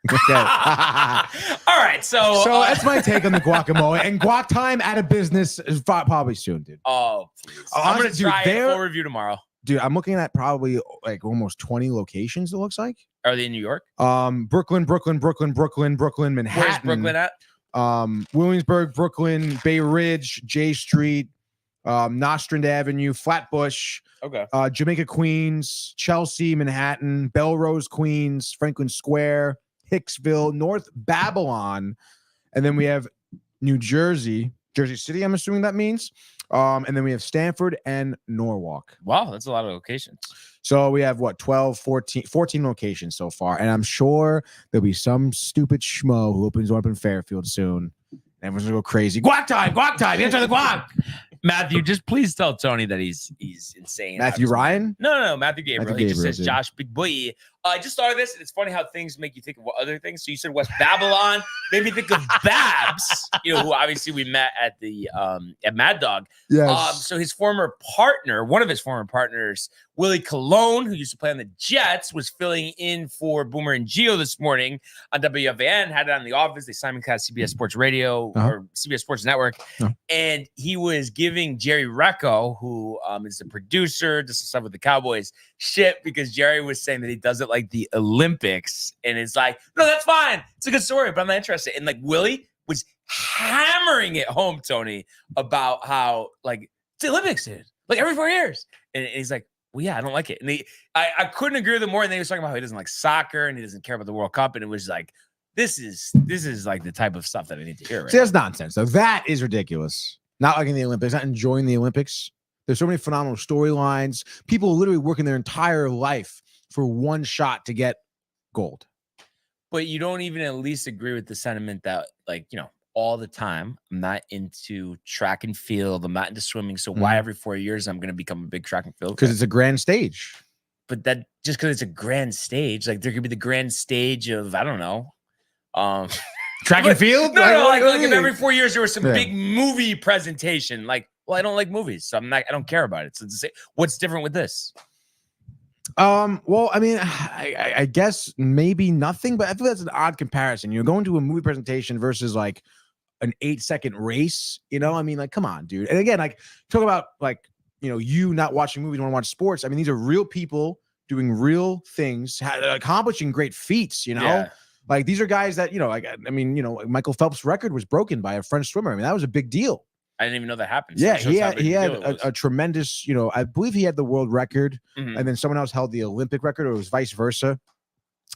Okay. All right. So that's my take on the guacamole. And guac time out of business is probably soon, dude. Oh, please. I'm going to try a full review tomorrow. Dude, I'm looking at probably like almost 20 locations. It looks like. Are they in New York? Brooklyn, Manhattan. Where's Brooklyn at? Williamsburg, Brooklyn, Bay Ridge, J Street, Nostrand Avenue, Flatbush, Jamaica, Queens, Chelsea, Manhattan, Belrose, Queens, Franklin Square, Hicksville, North Babylon, and then we have New Jersey, Jersey City, I'm assuming that means. And then we have Stanford and Norwalk. Wow, that's a lot of locations. So we have 14 locations so far. And I'm sure there'll be some stupid schmo who opens one up in Fairfield soon. Everyone's gonna go crazy. Guac time, answer the guac. Matthew, just please tell Tony that he's insane. Matthew Ryan? No, Matthew Gabriel. He just says dude. Josh Big Boy. I just started this, and it's funny how things make you think of other things. So you said West Babylon, made me think of Babs, who obviously we met at the at Mad Dog. Yes. So his former partner, one of his former partners, Willie Colon, who used to play on the Jets, was filling in for Boomer and Gio this morning on WFAN, had it on The Office. They simulcast CBS Sports Radio or CBS Sports Network. And he was giving Jerry Recco, who is a producer, does some stuff with the Cowboys, shit because Jerry was saying that he does it like the Olympics. And it's like, no, that's fine. It's a good story, but I'm not interested. And like Willie was hammering it home, Tony, about how like it's the Olympics, dude. Like every 4 years. And he's like, well, yeah, I don't like it. And I couldn't agree with him more. And then he was talking about how he doesn't like soccer and he doesn't care about the World Cup. And it was like, this is like the type of stuff that I need to hear. Right? See, that's nonsense. So that is ridiculous. Not liking the Olympics, not enjoying the Olympics. There's so many phenomenal storylines. People literally working their entire life for one shot to get gold. But you don't even at least agree with the sentiment that, like, all the time, I'm not into track and field. I'm not into swimming. So why every 4 years I'm going to become a big track and field? Because it's a grand stage. But that just because it's a grand stage, like there could be the grand stage of, I don't know. Track and field? No, like if every 4 years there was some big movie presentation. Like, well, I don't like movies, so I don't care about it. So what's different with this? Well, I mean, I guess maybe nothing, but I think that's an odd comparison. You're going to a movie presentation versus like an 8-second race, I mean, like, come on, dude. And again, like, talk about like, you not watching movies, want to watch sports. I mean, these are real people doing real things, accomplishing great feats, Yeah. Like these are guys that, Michael Phelps' record was broken by a French swimmer. I mean, that was a big deal. I didn't even know that happened. Yeah, he had a tremendous, I believe he had the world record, Mm-hmm. and then someone else held the Olympic record, or it was vice versa.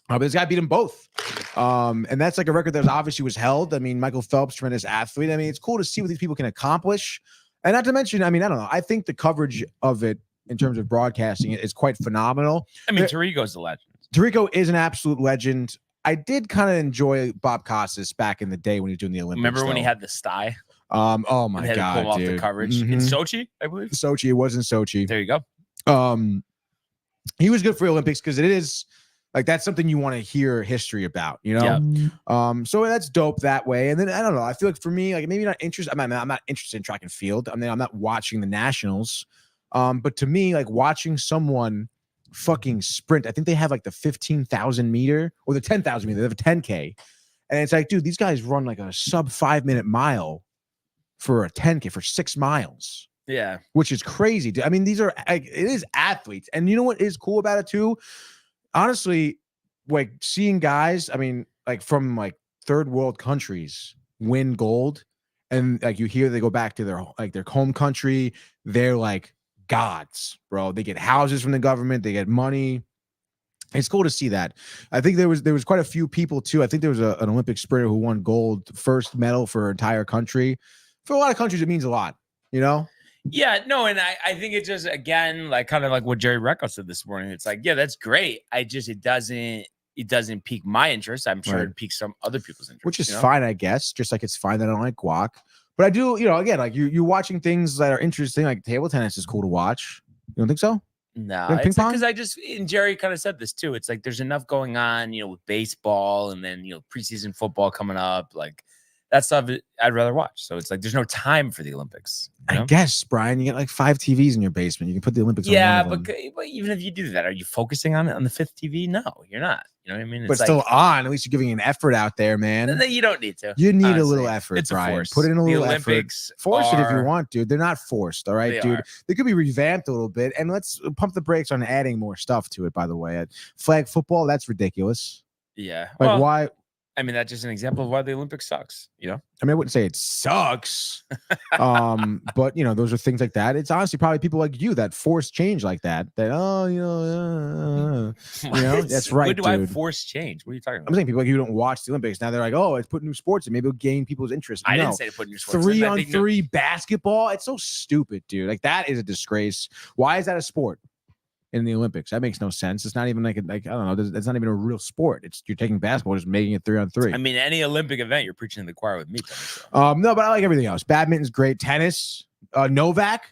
But this guy beat them both. And that's like a record that obviously was held. I mean, Michael Phelps, tremendous athlete. I mean, it's cool to see what these people can accomplish. And not to mention, I mean, I don't know. I think the coverage of it in terms of broadcasting is quite phenomenal. I mean, Tirico's the legend. Tirico is an absolute legend. I did kind of enjoy Bob Costas back in the day when he was doing the Olympics. Remember when he had the sty? Oh my God, God, off dude. the coverage in Sochi, I believe. Sochi, it was in Sochi. There you go. He was good for the Olympics because it is like that's something you want to hear history about, Yeah. So that's dope that way. And then I don't know. I feel like for me, like maybe not interested. I'm not interested in track and field. I mean, I'm not watching the nationals. But to me, like watching someone fucking sprint. I think they have like the 15,000 meter or the 10,000 meter. They have a 10K, and it's like, dude, these guys run like a sub 5-minute mile for a 10K for 6 miles. Yeah, which is crazy. I mean, these are it is athletes, and you know what is cool about it too? Honestly, like seeing guys, I mean, like from like third world countries win gold, and like you hear they go back to their home country, they're like gods, bro. They get houses from the government, they get money. It's cool to see that. I think there was quite a few people too. I think there was an Olympic sprinter who won gold, first medal for her entire country. For a lot of countries, it means a lot, Yeah, no, and I think it just, again, like kind of like what Jerry Recco said this morning. It's like, yeah, that's great. It doesn't pique my interest. I'm sure it piques some other people's interest. Which is fine, I guess. Just like it's fine that I don't like guac. But I do, again, like you're watching things that are interesting, like table tennis is cool to watch. You don't think so? No, it's because and Jerry kind of said this too. It's like there's enough going on, with baseball and then, preseason football coming up. Like that stuff I'd rather watch. So it's like there's no time for the Olympics. I guess, Brian, you get like 5 TVs in your basement. You can put the Olympics on one of them. But even if you do that, are you focusing on it on the 5th TV? No, you're not. You know what I mean? It's but still on. At least you're giving an effort out there, man. then you don't need to. You need honestly. a little effort, It's Brian. a force. Put in a little the effort. Olympics Force it if you want, dude. They're not forced, all right, dude. They could be revamped a little bit, and let's pump the brakes on adding more stuff to it. By the way, flag football, that's ridiculous. Yeah. Like why? I mean, that's just an example of why the Olympics sucks. You know. I mean, I wouldn't say it sucks, but those are things like that. It's honestly probably people like you that force change like that. That that's right. When do I force change? What are you talking about? I'm saying people like you don't watch the Olympics. Now they're like, oh, it's putting new sports in. Maybe it'll gain people's interest. I didn't say to put new sports. 3-on-3 basketball. It's so stupid, dude. Like that is a disgrace. Why is that a sport in the Olympics? That makes no sense. It's not even like I don't know. It's not even a real sport. It's you're taking basketball, just making it 3-on-3. I mean, any Olympic event, you're preaching to the choir with me. No, but I like everything else. Badminton's great. Tennis. Novak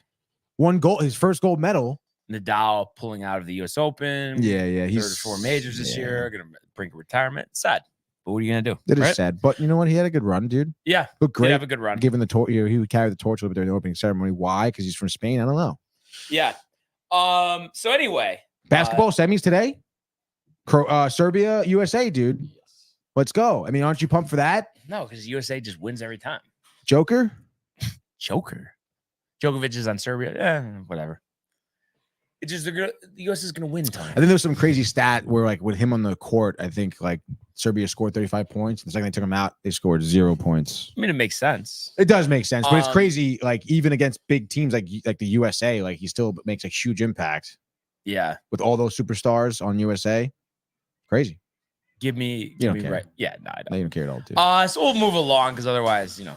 won his first gold medal. Nadal pulling out of the U.S. Open. Yeah. He's 34 majors this year. Going to brink retirement. Sad. But what are you going to do? It is sad. But you know what? He had a good run, dude. Yeah. But great. He'd have a good run. Given the torch, he would carry the torch a little bit during the opening ceremony. Why? Because he's from Spain. I don't know. Yeah. So anyway. Basketball semis today. Serbia, USA, dude. Let's go. I mean, aren't you pumped for that? No, because USA just wins every time. Joker. Djokovic is on Serbia. Yeah, whatever. It's just the U.S. is going to win time. I think there was some crazy stat where, like, with him on the court, I think like Serbia scored 35 points. The second they took him out, they scored 0 points. I mean, it makes sense. It does make sense, but it's crazy. Like even against big teams like the USA, like he still makes a huge impact. Yeah, with all those superstars on USA, crazy. Give me right. Yeah, no, I don't. They don't care at all, dude. So we'll move along because otherwise, it's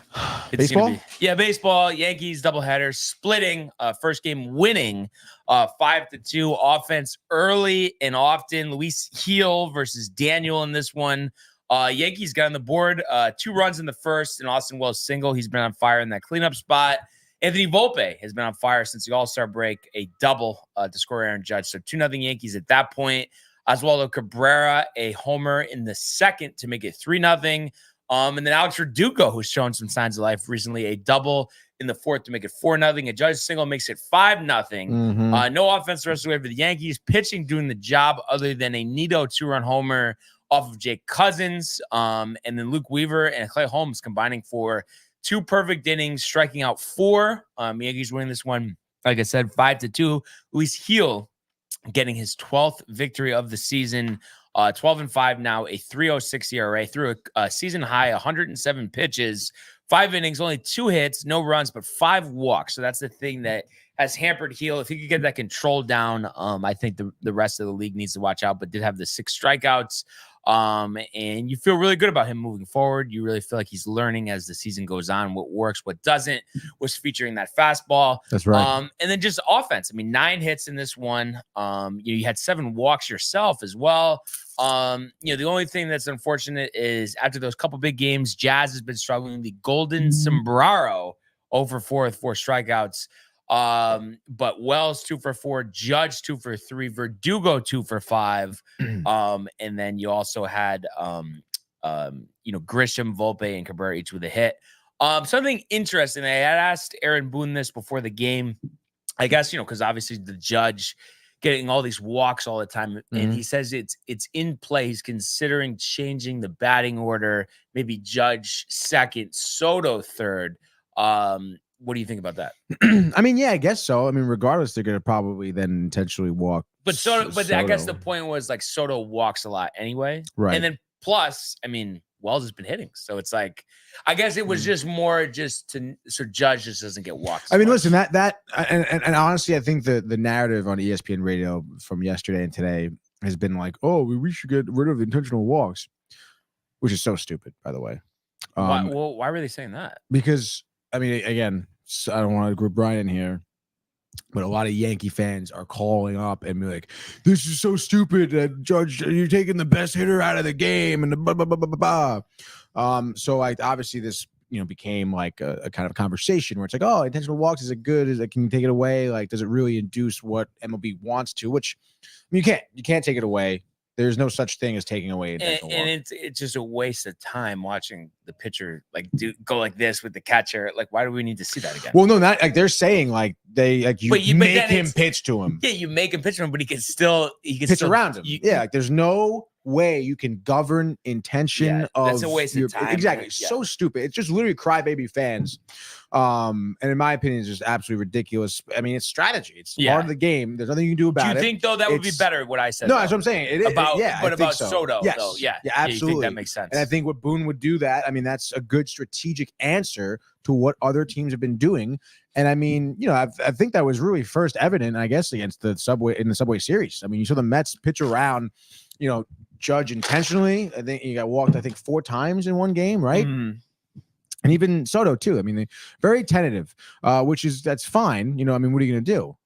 baseball. Baseball. Yankees doubleheader, splitting. First game winning, 5-2. Offense early and often. Luis Gil versus Daniel in this one. Yankees got on the board. 2 runs in the first, and Austin Wells single. He's been on fire in that cleanup spot. Anthony Volpe has been on fire since the All-Star break. A double to score Aaron Judge. So 2-0 Yankees at that point. Oswaldo Cabrera, a homer in the second to make it 3-0. And then Alex Verdugo, who's shown some signs of life recently, a double in the fourth to make it 4-0. A Judge single makes it 5-0. No offense the rest of the way for the Yankees. Pitching doing the job other than a Nito 2-run homer off of Jake Cousins. And then Luke Weaver and Clay Holmes combining for 2 perfect innings, striking out 4. Yankees winning this one, like I said, 5-2. Luis Gil getting his 12th victory of the season, 12-5 now, a 3.06 ERA, through a season high 107 pitches, 5 innings, only 2 hits, no runs, but 5 walks. So that's the thing that has hampered Gil. If he could get that control down, I think the rest of the league needs to watch out, but did have the 6 strikeouts. And you feel really good about him moving forward. You really feel like he's learning as the season goes on, what works, what doesn't, was featuring that fastball. That's right. And then just offense. I mean, 9 hits in this one. You had 7 walks yourself as well. The only thing that's unfortunate is after those couple big games, Jazz has been struggling. The golden sombrero 0-for-4 with 4 strikeouts. But Wells 2-for-4, Judge 2-for-3, Verdugo 2-for-5. And then you also had Grisham, Volpe, and Cabrera each with a hit. Something interesting. I had asked Aaron Boone this before the game. I guess, because obviously the Judge getting all these walks all the time. And he says it's in play. He's considering changing the batting order, maybe Judge second, Soto third. What do you think about that? I mean, yeah, I guess so. I mean, regardless, they're going to probably then intentionally walk. But I guess the point was like Soto walks a lot anyway. Right. And then plus, I mean, Wells has been hitting. So it's like, I guess it was just more so Judge just doesn't get walks. I mean, listen, and honestly, I think the narrative on ESPN radio from yesterday and today has been like, oh, we should get rid of the intentional walks, which is so stupid, by the way. Why were they saying that? Because, I mean, again, I don't want to group Brian in here, but a lot of Yankee fans are calling up and be like, this is so stupid. Judge, you're taking the best hitter out of the game and the blah, blah, blah, blah, blah, blah. So obviously this, became like a kind of conversation where it's like, oh, intentional walks, is it good? Can you take it away? Like, does it really induce what MLB wants to? Which you can't take it away. There's no such thing as taking away intentional walk. And it's just a waste of time watching the pitcher go like this with the catcher. Like, why do we need to see that again? Well, no, not like they're saying like you make him pitch to him. Yeah, you make him pitch to him, but he can still pitch around him. Like there's no way you can govern intention of that's a waste of time. Exactly. So stupid. It's just literally crybaby fans. And in my opinion, it's just absolutely ridiculous. I mean, it's strategy. It's part of the game. There's nothing you can do about it. Do you think though that would be better? What I said? No, that's what I'm saying. About so. Soto. Yes. Though. Yeah, absolutely. You think that makes sense. And I think what Boone would do that. I mean, that's a good strategic answer to what other teams have been doing. And I mean, I think that was really first evident, I guess, against the Subway Series. I mean, you saw the Mets pitch around, Judge intentionally. I think he got walked, 4 times in one game, right? Mm. And even Soto too. I mean, they're very tentative, that's fine. What are you going to do?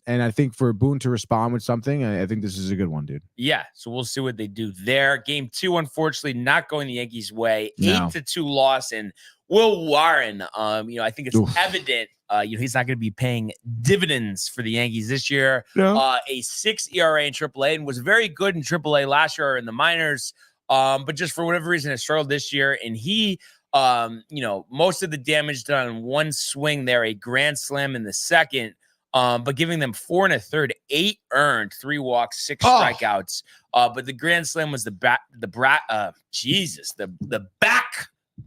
And I think for Boone to respond with something, I think this is a good one, dude. Yeah. So we'll see what they do there. Game 2, unfortunately, not going the Yankees' way. No. 8-2 loss. And Will Warren, I think it's evident, he's not going to be paying dividends for the Yankees this year. No. A 6 ERA in AAA and was very good in AAA last year in the minors. But just for whatever reason, has struggled this year. And he, most of the damage done in one swing there, a grand slam in the second. But giving them 4 1/3, 8 earned, 3 walks, 6 strikeouts. But the grand slam was the back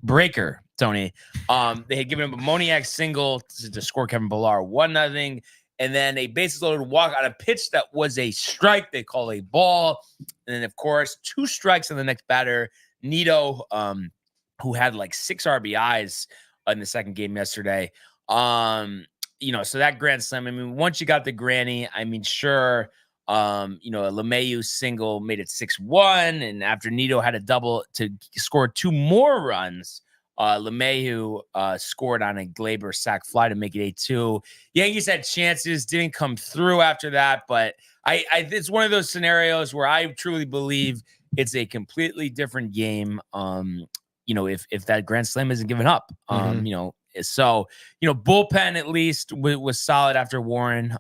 breaker, Tony. They had given him a Moniak single to score Kevin Pillar 1-0, and then a bases loaded walk on a pitch that was a strike. They call a ball, and then of course 2 strikes on the next batter, Nito, who had 6 RBIs in the second game yesterday. So that grand slam, I mean, once you got the granny, I mean, sure, a LeMahieu single made it 6-1. And after Nito had a double to score 2 more runs, LeMahieu scored on a Glaber sac fly to make it 8-2. Yankees had chances, didn't come through after that. But it's one of those scenarios where I truly believe it's a completely different game. If that grand slam isn't given up, So, bullpen at least was solid after Warren,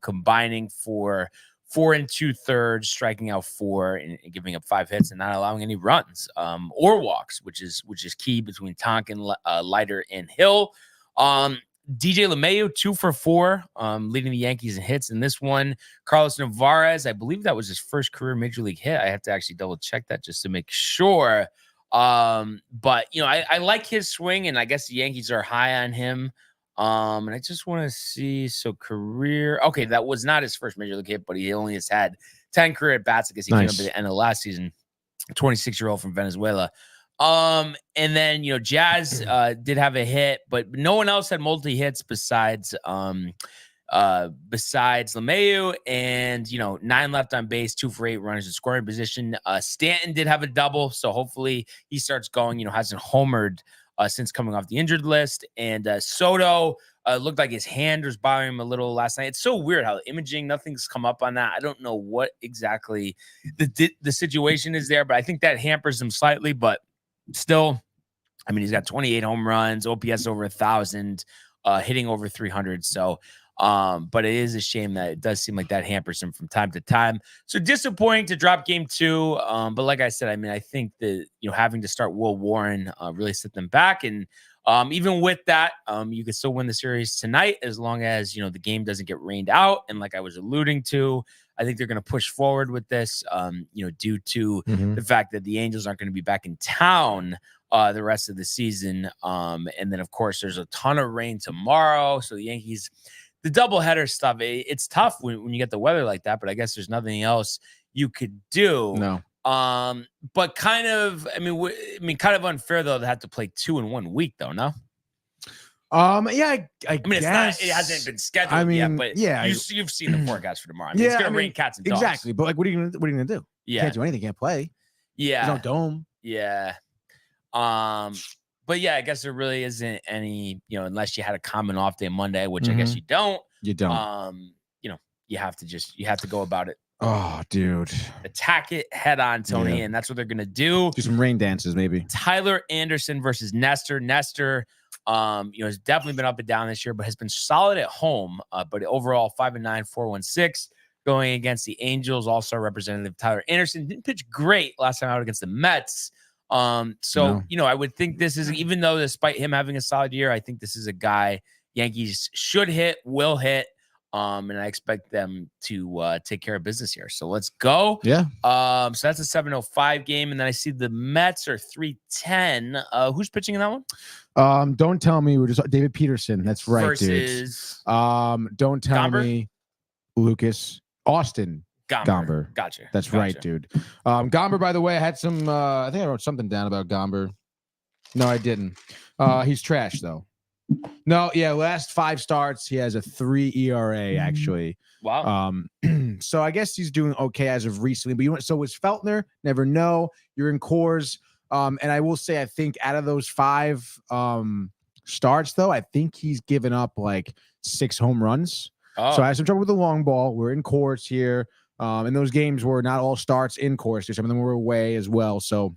combining for 4 2/3, striking out 4 and giving up 5 hits and not allowing any runs or walks, which is key between Tonkin, Leiter, and Hill. DJ LeMahieu 2 for 4, leading the Yankees in hits in this one. Carlos Narvaez, I believe that was his first career major league hit. I have to actually double check that just to make sure. But I like his swing, and I guess the Yankees are high on him. And I just want to see, so career. Okay, that was not his first major league hit, but he only has had 10 career at bats. I guess he came up at the end of last season. 26-year-old from Venezuela. And then Jazz did have a hit, but no one else had multi hits besides LeMahieu, and 9 left on base, 2 for 8 runners in scoring position. Stanton did have a double, so hopefully he starts going. Hasn't homered since coming off the injured list. And Soto looked like his hand was bothering him a little last night. It's so weird how the imaging, nothing's come up on that. I don't know what exactly the situation is there, but I think that hampers him slightly. But still, I mean, he's got 28 home runs, OPS over 1,000, hitting over 300. So. But it is a shame that it does seem like that hampers him from time to time. So disappointing to drop game 2. But like I said, I mean, I think that, having to start Will Warren really set them back. And even with that, you can still win the series tonight as long as, the game doesn't get rained out. And like I was alluding to, I think they're going to push forward with this, due to the fact that the Angels aren't going to be back in town the rest of the season. And then, of course, there's a ton of rain tomorrow. So the Yankees... The doubleheader stuff, it's tough when you get the weather like that, but I guess there's nothing else you could do. No. But kind of unfair though to have to play 2 in 1 week though, no? I mean, guess, it's not. It hasn't been scheduled yet, but you've seen the forecast for tomorrow. I mean, it's gonna rain cats and dogs. Exactly, but what are you gonna do? Yeah, can't do anything. Can't play. Yeah, there's no dome. Yeah. But yeah, I guess there really isn't any, unless you had a common off day Monday, which I guess you don't. You don't. You have to go about it. Oh, dude. Attack it head on, Tony, and that's what they're gonna do. Do some rain dances, maybe. Tyler Anderson versus Nestor. Nestor, has definitely been up and down this year, but has been solid at home. But overall, 5-9, 4.16. Going against the Angels. All-star representative Tyler Anderson didn't pitch great last time out against the Mets. I would think this is, even though despite him having a solid year, I think this is a guy Yankees should hit, will hit. And I expect them to take care of business here. So let's go. Yeah. So that's a 7:05 game, and then I see the Mets are 3:10. Who's pitching in that one? Don't tell me we're just David Peterson. That's right, versus don't tell Gomber? me Lucas Austin Gomber. Gotcha. That's right, dude. Gomber, by the way, I had some. I think I wrote something down about Gomber. No, I didn't. He's trash though. No, yeah, last 5 starts, he has a 3 ERA actually. Wow. So I guess he's doing okay as of recently. But so was Feltner. Never know. You're in Coors. And I will say, I think out of those 5 starts, though, I think he's given up like 6 home runs. Oh. So I have some trouble with the long ball. We're in Coors here. And those games were not all starts in Coors. Some of them were away as well. So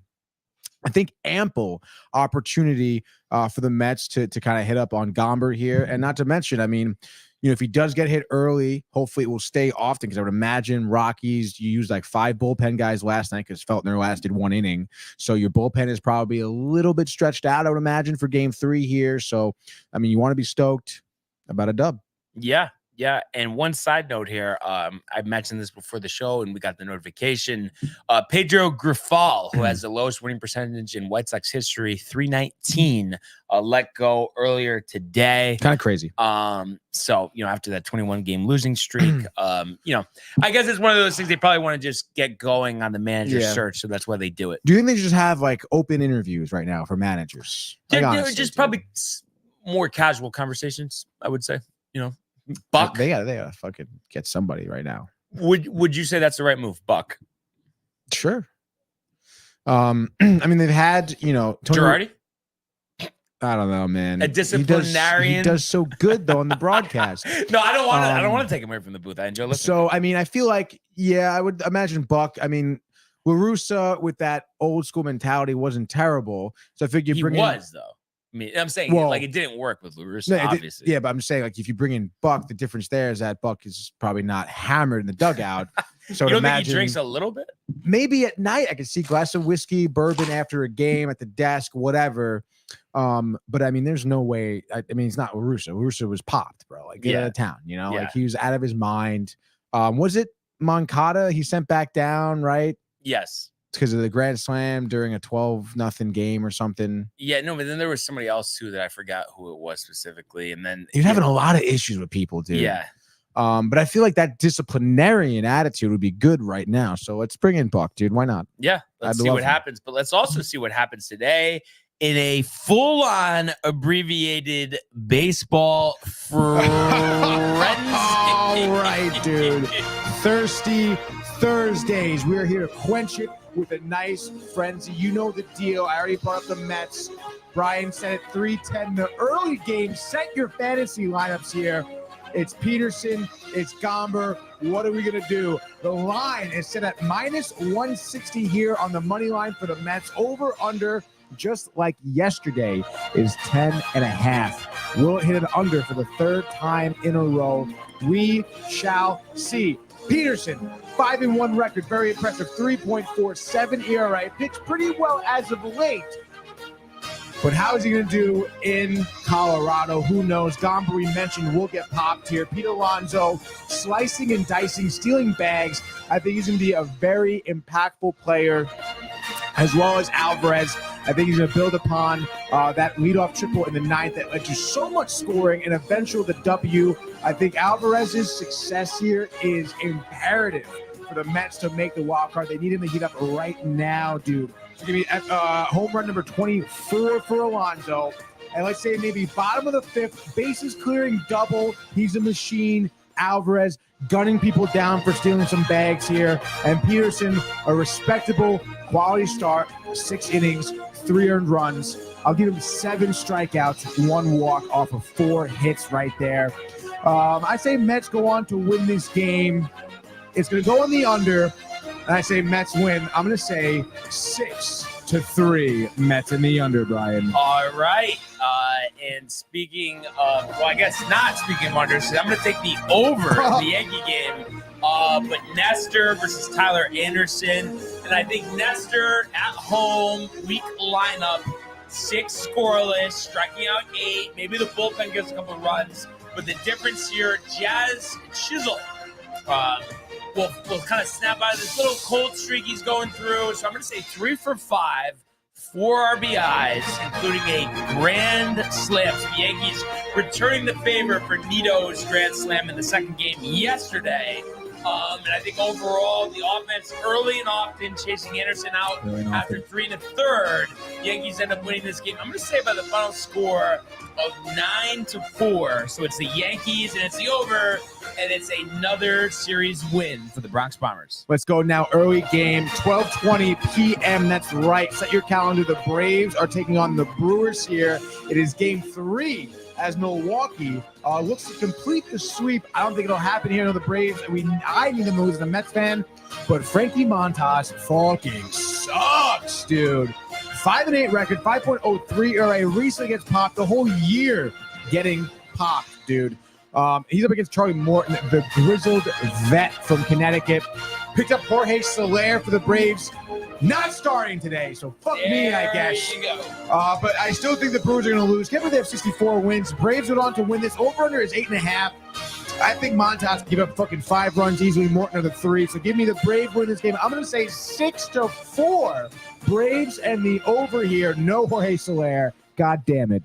I think ample opportunity for the Mets to kind of hit up on Gomber here. And not to mention, I mean, if he does get hit early, hopefully it will stay often, because I would imagine Rockies, you used like 5 bullpen guys last night because Feltner lasted 1 inning. So your bullpen is probably a little bit stretched out, I would imagine, for game 3 here. So, I mean, you want to be stoked about a dub. Yeah. Yeah, and one side note here, I mentioned this before the show, and we got the notification. Pedro Grifol, who has the lowest winning percentage in White Sox history, 319, let go earlier today. Kind of crazy. So, after that 21-game losing streak, I guess it's one of those things they probably want to just get going on the manager search, so that's why they do it. Do you think they just have like open interviews right now for managers? Like, honestly, just probably more casual conversations, I would say, Buck. They gotta fucking get somebody right now. Would you say that's the right move, Buck? Sure. I mean, they've had, Tony Girardi? I don't know, man. A disciplinarian. He does so good though on the broadcast. No, I don't want to. I don't want to take him away from the booth. I enjoy listening. So, I mean, I feel like, I would imagine Buck. I mean, LaRussa with that old school mentality wasn't terrible. So I figure you bring though. I mean, I'm saying it didn't work with LaRussa, obviously. But I'm just saying, like, if you bring in Buck, the difference there is that Buck is probably not hammered in the dugout. So you don't think he drinks a little bit? Maybe at night I could see a glass of whiskey, bourbon after a game at the desk, whatever. But I mean, there's no way. I mean, it's not LaRussa. LaRussa was popped, bro. Like, get out of town, like he was out of his mind. Was it Moncada he sent back down, right? Yes. Because of the grand slam during a 12-0 game or something. Yeah, no, but then there was somebody else too that I forgot who it was specifically. And then you're having a lot of issues with people, dude. Yeah. But I feel like that disciplinarian attitude would be good right now. So let's bring in Buck, dude. Why not? Yeah, let's see what happens. But let's also see what happens today in a full-on abbreviated baseball frenzy. All right, dude. Thirsty Thursdays. We're here to quench it with a nice frenzy. You know the deal. I already brought up the Mets. Brian said it 3:10. The early game. Set your fantasy lineups here. It's Peterson. It's Gomber. What are we going to do? The line is set at -160 here on the money line for the Mets. Over under, just like yesterday, is 10.5. Will it hit an under for the 3rd time in a row? We shall see. Peterson, 5-1 record, very impressive, 3.47 ERA, pitched pretty well as of late. But how is he going to do in Colorado? Who knows? Gomber, we mentioned, will get popped here. Pete Alonso, slicing and dicing, stealing bags. I think he's going to be a very impactful player, as well as Alvarez. I think he's going to build upon that leadoff triple in the 9th that led to so much scoring and eventually the W. I think Alvarez's success here is imperative for the Mets to make the wild card. They need him to heat up right now, dude. So give me home run number 24 for Alonso. And let's say maybe bottom of the 5th, bases clearing double. He's a machine. Alvarez gunning people down for stealing some bags here. And Peterson, a respectable quality start, 6 innings, 3 earned runs. I'll give him 7 strikeouts, 1 walk off of 4 hits right there. I say Mets go on to win this game. It's going to go on the under. And I say Mets win. I'm going to say 6-3 Mets in the under, Brian. All right. And speaking of, well, I guess not speaking of unders, I'm going to take the over the Yankee game. But Nestor versus Tyler Anderson. And I think Nestor at home, weak lineup, 6 scoreless, striking out 8. Maybe the bullpen gives a couple runs. But the difference here, Jazz Chisholm will kind of snap out of this little cold streak he's going through. So I'm going to say 3 for 5, 4 RBIs, including a grand slam. So the Yankees returning the favor for Nito's grand slam in the second game yesterday. And I think overall, the offense early and often chasing Anderson out after 3 1/3. Yankees end up winning this game. I'm going to say by the final score of 9-4. So it's the Yankees and it's the over, and it's another series win for the Bronx Bombers. Let's go now. Early game, 12:20 p.m. That's right. Set your calendar. The Braves are taking on the Brewers here. It is game 3 as Milwaukee looks to complete the sweep. I don't think it'll happen here to the Braves. I need them to lose as a Mets fan, but Frankie Montas fucking sucks, dude. 5-8 record, 5.03 ERA. Recently gets popped the whole year getting popped, dude. He's up against Charlie Morton, the grizzled vet from Connecticut. Picked up Jorge Soler for the Braves. Not starting today, so fuck me, I guess. There you go. But I still think the Brewers are going to lose. Can't believe they have 64 wins. Braves went on to win this. Over-under is 8.5. I think Montas can give up fucking 5 runs easily. Morton are the 3. So give me the Braves win this game. I'm going to say 6-4. Braves and the over here. No Jorge Soler. God damn it.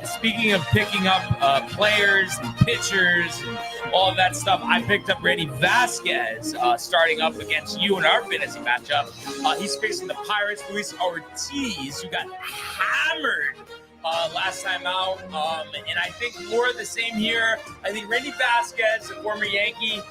Speaking of picking up players and pitchers and all of that stuff, I picked up Randy Vasquez starting up against you in our fantasy matchup. He's facing the Pirates, Luis Ortiz, who got hammered last time out. And I think more of the same here. I think Randy Vasquez, a former Yankee,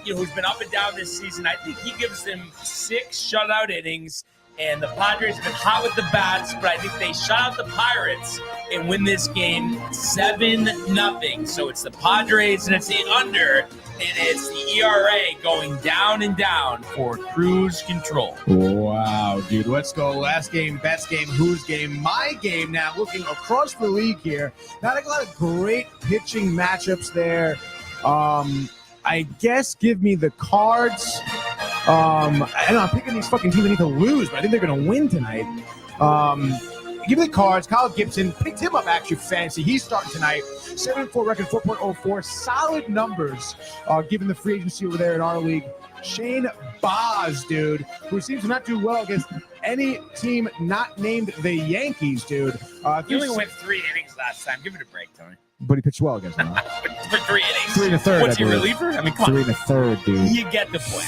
who's been up and down this season, I think he gives them 6 shutout innings. And the Padres have been hot with the bats, but I think they shut out the Pirates and win this game 7-0. So it's the Padres and it's the under, and it's the ERA going down and down for cruise control. Wow, dude. Let's go. Last game, best game, whose game? My game now, looking across the league here. Not a lot of great pitching matchups there. I guess give me the Cards. I don't know, I'm picking these fucking teams that need to lose, but I think they're going to win tonight. Give me the Cards. Kyle Gibson picked him up actually fancy. He's starting tonight. 7-4 record, 4.04. Solid numbers given the free agency over there in our league. Shane Baz, dude, who seems to not do well against any team not named the Yankees, dude. He only went 3 innings last time. Give it a break, Tony. But he pitched well against them. For 3 innings. 3 1/3. What's he, reliever? I mean, come on. 3 1/3, dude. You get the point.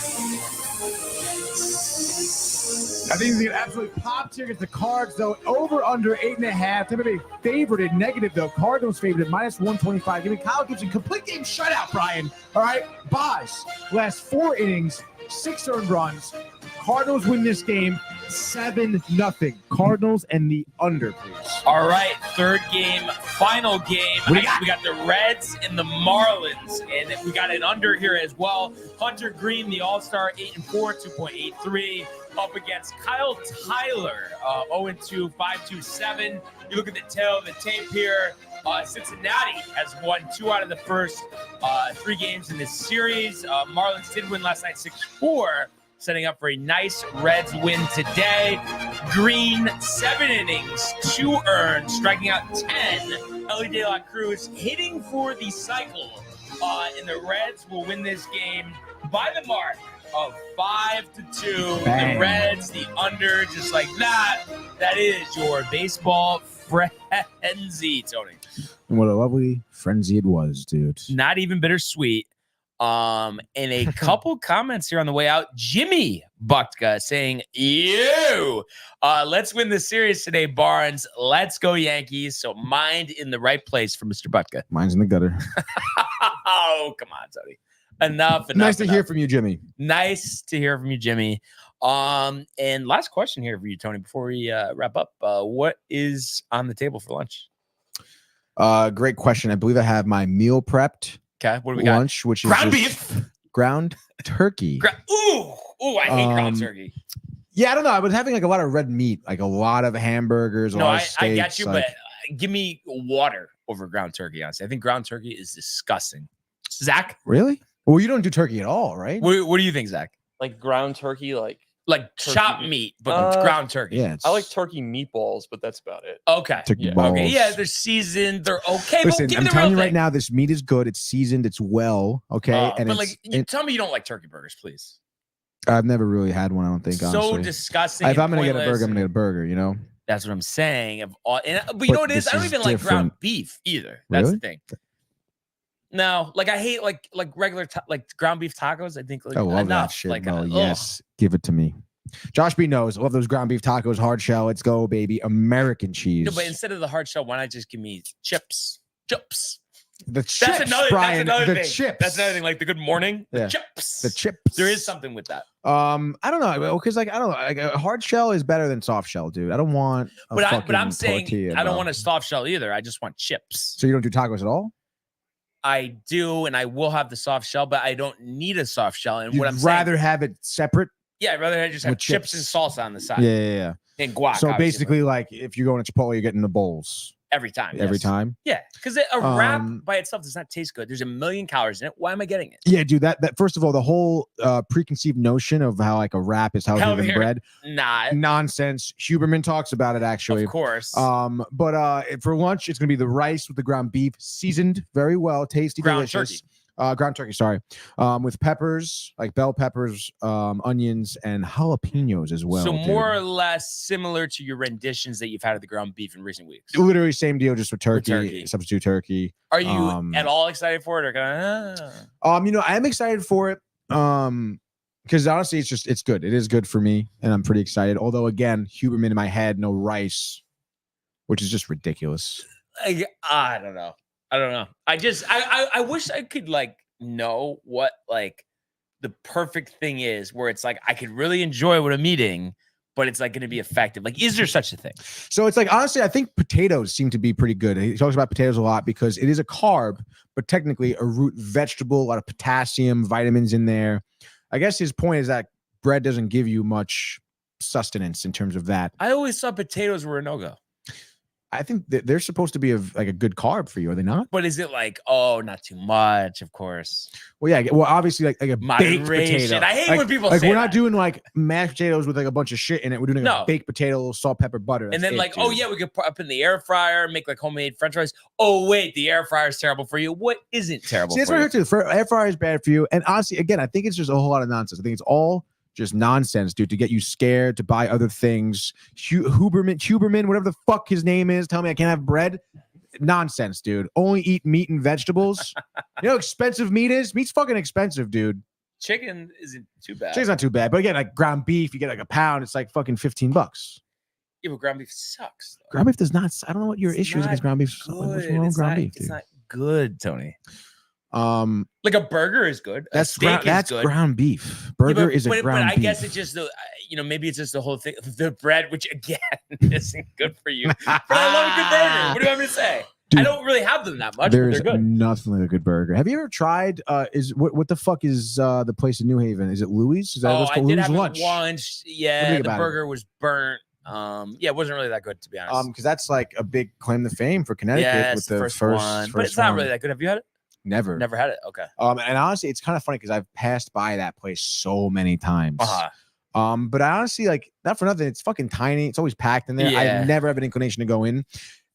I think he's going to absolutely pop here against the Cards, though. Over under 8.5. Tampa Bay favored negative, though. Cardinals favored -125. Give me Kyle Gibson. Complete game shutout, Brian. All right. Boz. Last 4 innings, 6 earned runs. Cardinals win this game 7-0. Cardinals and the under, please. All right. Third game, final game. We got the Reds and the Marlins. And we got an under here as well. Hunter Green, the All-Star, 8-4, 2.83. Up against Kyle Tyler, 0-2, 5.27. You look at the tail of the tape here. Cincinnati has won 2 out of the first 3 games in this series. Marlins did win last night 6-4, setting up for a nice Reds win today. Green, 7 innings, 2 earned, striking out 10. Ellie De La Cruz hitting for the cycle. And the Reds will win this game by the mark of 5-2. Bang. The Reds, the under, just like that. That is your baseball frenzy, Tony. And what a lovely frenzy it was, dude. Not even bittersweet. And a couple comments here on the way out. Jimmy Butka saying, let's win this series today, Barnes. Let's go, Yankees. So mind in the right place for Mr. Butka. Mine's in the gutter. Oh, come on, Tony. Enough. Nice to hear from you, Jimmy. Nice to hear from you, Jimmy. And last question here for you, Tony, before we wrap up. What is on the table for lunch? Great question. I believe I have my meal prepped. Okay, what do we got? Lunch, which is ground beef, ground turkey. I hate ground turkey. Yeah, I don't know. I was having like a lot of red meat, like a lot of hamburgers. No, a lot of steaks, I get you, like, but give me water over ground turkey. Honestly, I think ground turkey is disgusting. Zach, really? Well, you don't do turkey at all, right? What do you think, Zach? Like ground turkey, like Like chopped meat, but ground turkey. Yeah, I like turkey meatballs, but that's about it. Okay. turkey Yeah. balls. Okay. Yeah, they're seasoned. They're okay. Listen, but give I'm me the telling real you right thing. now, this meat is good. It's seasoned. It's well. Okay, and but it's. like, tell me you don't like turkey burgers, please. I've never really had one. I don't think. So honestly. disgusting. If and I'm gonna get a pointless burger, I'm gonna get a burger. You know. That's what I'm saying. But you know what it is? this I don't is even like ground different. beef either. That's Really? the thing. No, like I hate like regular like ground beef tacos. I think like I love enough. that shit. Like Mo. Yes, give it to me. Josh B knows. I love those ground beef tacos, hard shell. Let's go, baby. American cheese. No, but instead of the hard shell, why not just give me chips? Chips. The chips, That's another. Brian. That's another the thing. chips. That's another thing. Like the good morning. Yeah. The chips. The chips. There is something with that. I don't know, because like I don't know, like a hard shell is better than soft shell, dude. I don't want. But I'm saying tortilla, I don't bro. want a soft shell either. I just want chips. So you don't do tacos at all? I do, and I will have the soft shell, but I don't need a soft shell. And You'd what I'm rather have it separate. yeah, I'd rather just have with chips and salsa on the side. Yeah. And guac. So obviously, basically, like if you're going to Chipotle, you're getting the bowls every time. every yes. time. Yeah, because a wrap Um, by itself does not taste good. There's a million calories in it. Why am I getting it? Yeah, dude. That first of all, the whole preconceived notion of how like a wrap is healthier than Healthier. bread, Nah, nonsense. Huberman talks about it actually. of course. But for lunch, it's gonna be the rice with the ground beef, seasoned very well, tasty, Ground delicious. turkey. Ground turkey, sorry. With peppers, like bell peppers, onions, and jalapenos as well. so dude. more or less similar to your renditions that you've had of the ground beef in recent weeks. Literally same deal, just with turkey, turkey. substitute turkey. Are you at all excited for it, or kind of? You know, I am excited for it. Because honestly, it's good. It is good for me, and I'm pretty excited. Although, again, Huberman in my head, no rice, which is just ridiculous. I don't know. I wish I could like know what like the perfect thing is where it's like I could really enjoy what I'm eating, but it's like going to be effective. Like, is there such a thing? So it's like, honestly, I think potatoes seem to be pretty good. He talks about potatoes a lot because it is a carb, but technically a root vegetable, a lot of potassium, vitamins in there. I guess his point is that bread doesn't give you much sustenance in terms of that. I always thought potatoes were a no-go. I think that they're supposed to be like a good carb for you, are they not? But is it like, oh, not too much, of course. Well, yeah. Well, obviously, like a baked Moderation. potato. I hate like, when people like say we're not that. doing like mashed potatoes with like a bunch of shit in it. We're doing like No. a baked potato, little salt, pepper, butter. And That's then it, like, dude. oh yeah, we could put up in the air fryer, make like homemade French fries. Oh wait, the air fryer is terrible for you. What isn't terrible? See, that's for what I you? heard too. For air fryer is bad for you. And honestly, again, I think it's just a whole lot of nonsense. I think it's all just nonsense, dude, to get you scared to buy other things. Huberman, whatever the fuck his name is, tell me I can't have bread. Nonsense, dude. Only eat meat and vegetables. You know how expensive meat is? Meat's fucking expensive, dude. Chicken isn't too bad. Chicken's not too bad. But again, like ground beef, you get like a pound, it's like fucking $15. Yeah, but ground beef sucks. Though. Ground beef does not. I don't know what your It's issue is not against ground beef. Good. What's wrong with It's ground not, beef, it's dude? not good, Tony. Um, Like a burger is good. A that's steak that's is good. ground beef. Yeah, Burger is a but ground I beef. guess it's just the maybe it's just the whole thing. The bread, which again isn't good for you. But I love a good burger. What do you want me to say? Dude, I don't really have them that much. There's but they're good. nothing like a good burger. Have you ever tried? What the fuck is the place in New Haven? Is it Louis? Is that Oh, I did Louis have lunch? it once. What do you Yeah, think the about it? burger was burnt. Yeah, it wasn't really that good to be honest. Because that's like a big claim to fame for Connecticut yeah, with it's the the first one, but it's not really that good. Have you had it? Never. Never had it. Okay. And honestly, it's kind of funny because I've passed by that place so many times. But I honestly, like, not for nothing, it's fucking tiny. It's always packed in there. Yeah. I never have an inclination to go in.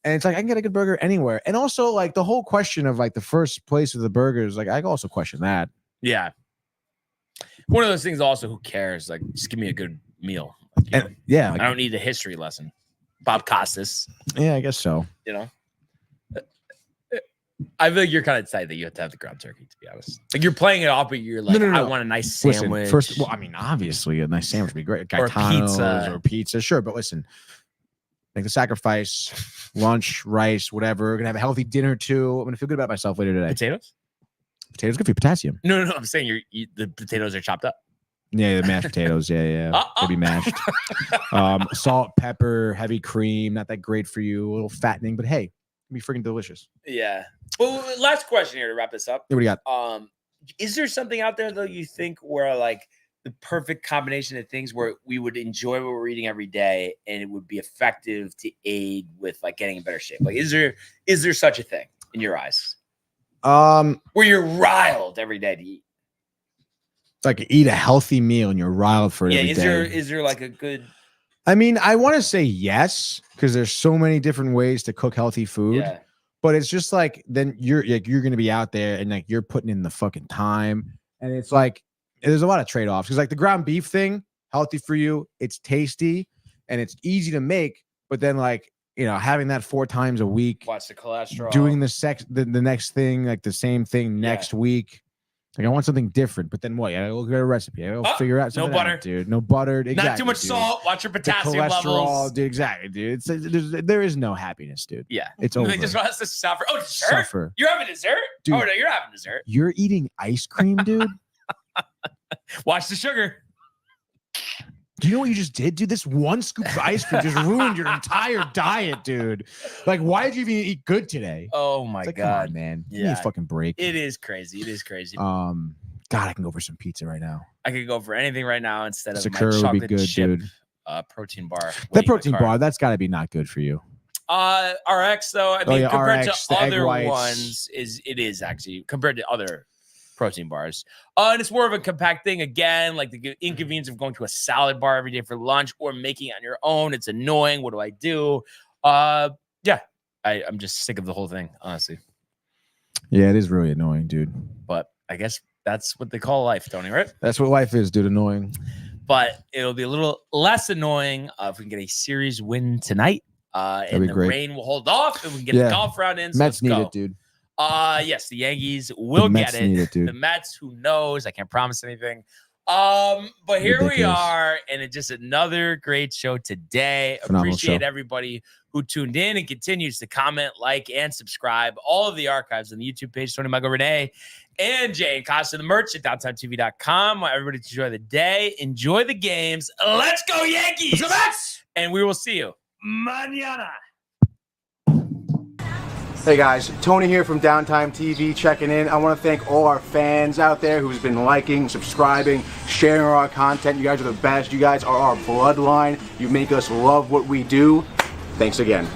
And it's like I can get a good burger anywhere. And also, like, the whole question of like the first place of the burgers, like I also question that. Yeah. One of those things also, who cares? Like, just give me a good meal. Like, you know, And yeah, I like, don't need a history lesson. Bob Costas, yeah, I guess so. you know. I feel like you're kind of excited that you have to have the ground turkey, to be honest. Like you're playing it off, but you're like, No. I want a nice Listen, sandwich. first, well, I mean, obviously, a nice sandwich would be great. Or Gaetanos pizza. or pizza, sure. But listen, make the sacrifice, lunch, rice, whatever. We're gonna have a healthy dinner too. I'm gonna feel good about myself later today. Potatoes? Potatoes good for your potassium. No. I'm saying the potatoes are chopped up. Yeah, the mashed potatoes. Yeah. They'll be mashed. Salt, pepper, heavy cream. Not that great for you. A little fattening, but hey, it'll be freaking delicious. Yeah. Well, last question here to wrap this up. What do you got? Is there something out there though you think where like the perfect combination of things where we would enjoy what we're eating every day and it would be effective to aid with like getting in better shape? Like, is there such a thing in your eyes? Where you're riled every day to eat? like eat a healthy meal and you're riled for it every day. Is there like a good? I mean, I want to say yes because there's so many different ways to cook healthy food. Yeah. But it's just like then you're going to be out there and like you're putting in the fucking time, and it's like there's a lot of trade-offs because like the ground beef thing, healthy for you, it's tasty and it's easy to make. But then like having that 4 times a week, Watch the cholesterol, doing the next thing like the same thing next week. Like I want something different, but then what? I look at a recipe. I go figure out something. No butter, out, dude. No butter. Exactly, not too much salt. Watch your potassium levels, dude. Exactly, dude. There is no happiness, dude. Yeah, it's over. They just want us to suffer. Oh, dessert. Suffer. You're having dessert, dude. Oh no, you're having dessert. You're eating ice cream, dude. Watch the sugar. Do you know what you just did, dude? This one scoop of ice cream just ruined your entire diet, dude. Like, why did you even eat good today? Oh my God, God, come on, man! Give me a fucking break. It is crazy. It is crazy. God, I can go for some pizza right now. I could go for anything right now instead of Sakura my chocolate would be good, chip dude. Protein bar. That protein bar, that's got to be not good for you. RX though, I mean, compared RX, to other ones, it is actually compared to other protein bars. And it's more of a compact thing. Again, like the inconvenience of going to a salad bar every day for lunch or making it on your own. It's annoying. What do I do? Yeah, I'm just sick of the whole thing, honestly. Yeah, it is really annoying, dude. But I guess that's what they call life, Tony, right? That's what life is, dude. Annoying. But it'll be a little less annoying if we can get a series win tonight. And the rain will hold off and we can get the golf round in. So Mets need it, dude. Yes, the Yankees will get it. Dude. The Mets, who knows? I can't promise anything. But here we are, and it's just another great show today. Phenomenal Appreciate show. everybody who tuned in and continues to comment, like, and subscribe. All of the archives on the YouTube page, Tony, Michael, Renee, and Jay and Costa, the merch at downtimetv.com. Everybody enjoy the day, enjoy the games. Let's go Yankees! Let's go Mets! And we will see you mañana. Hey guys, Tony here from Downtime TV checking in. I want to thank all our fans out there who's been liking, subscribing, sharing our content. You guys are the best. You guys are our bloodline. You make us love what we do. Thanks again.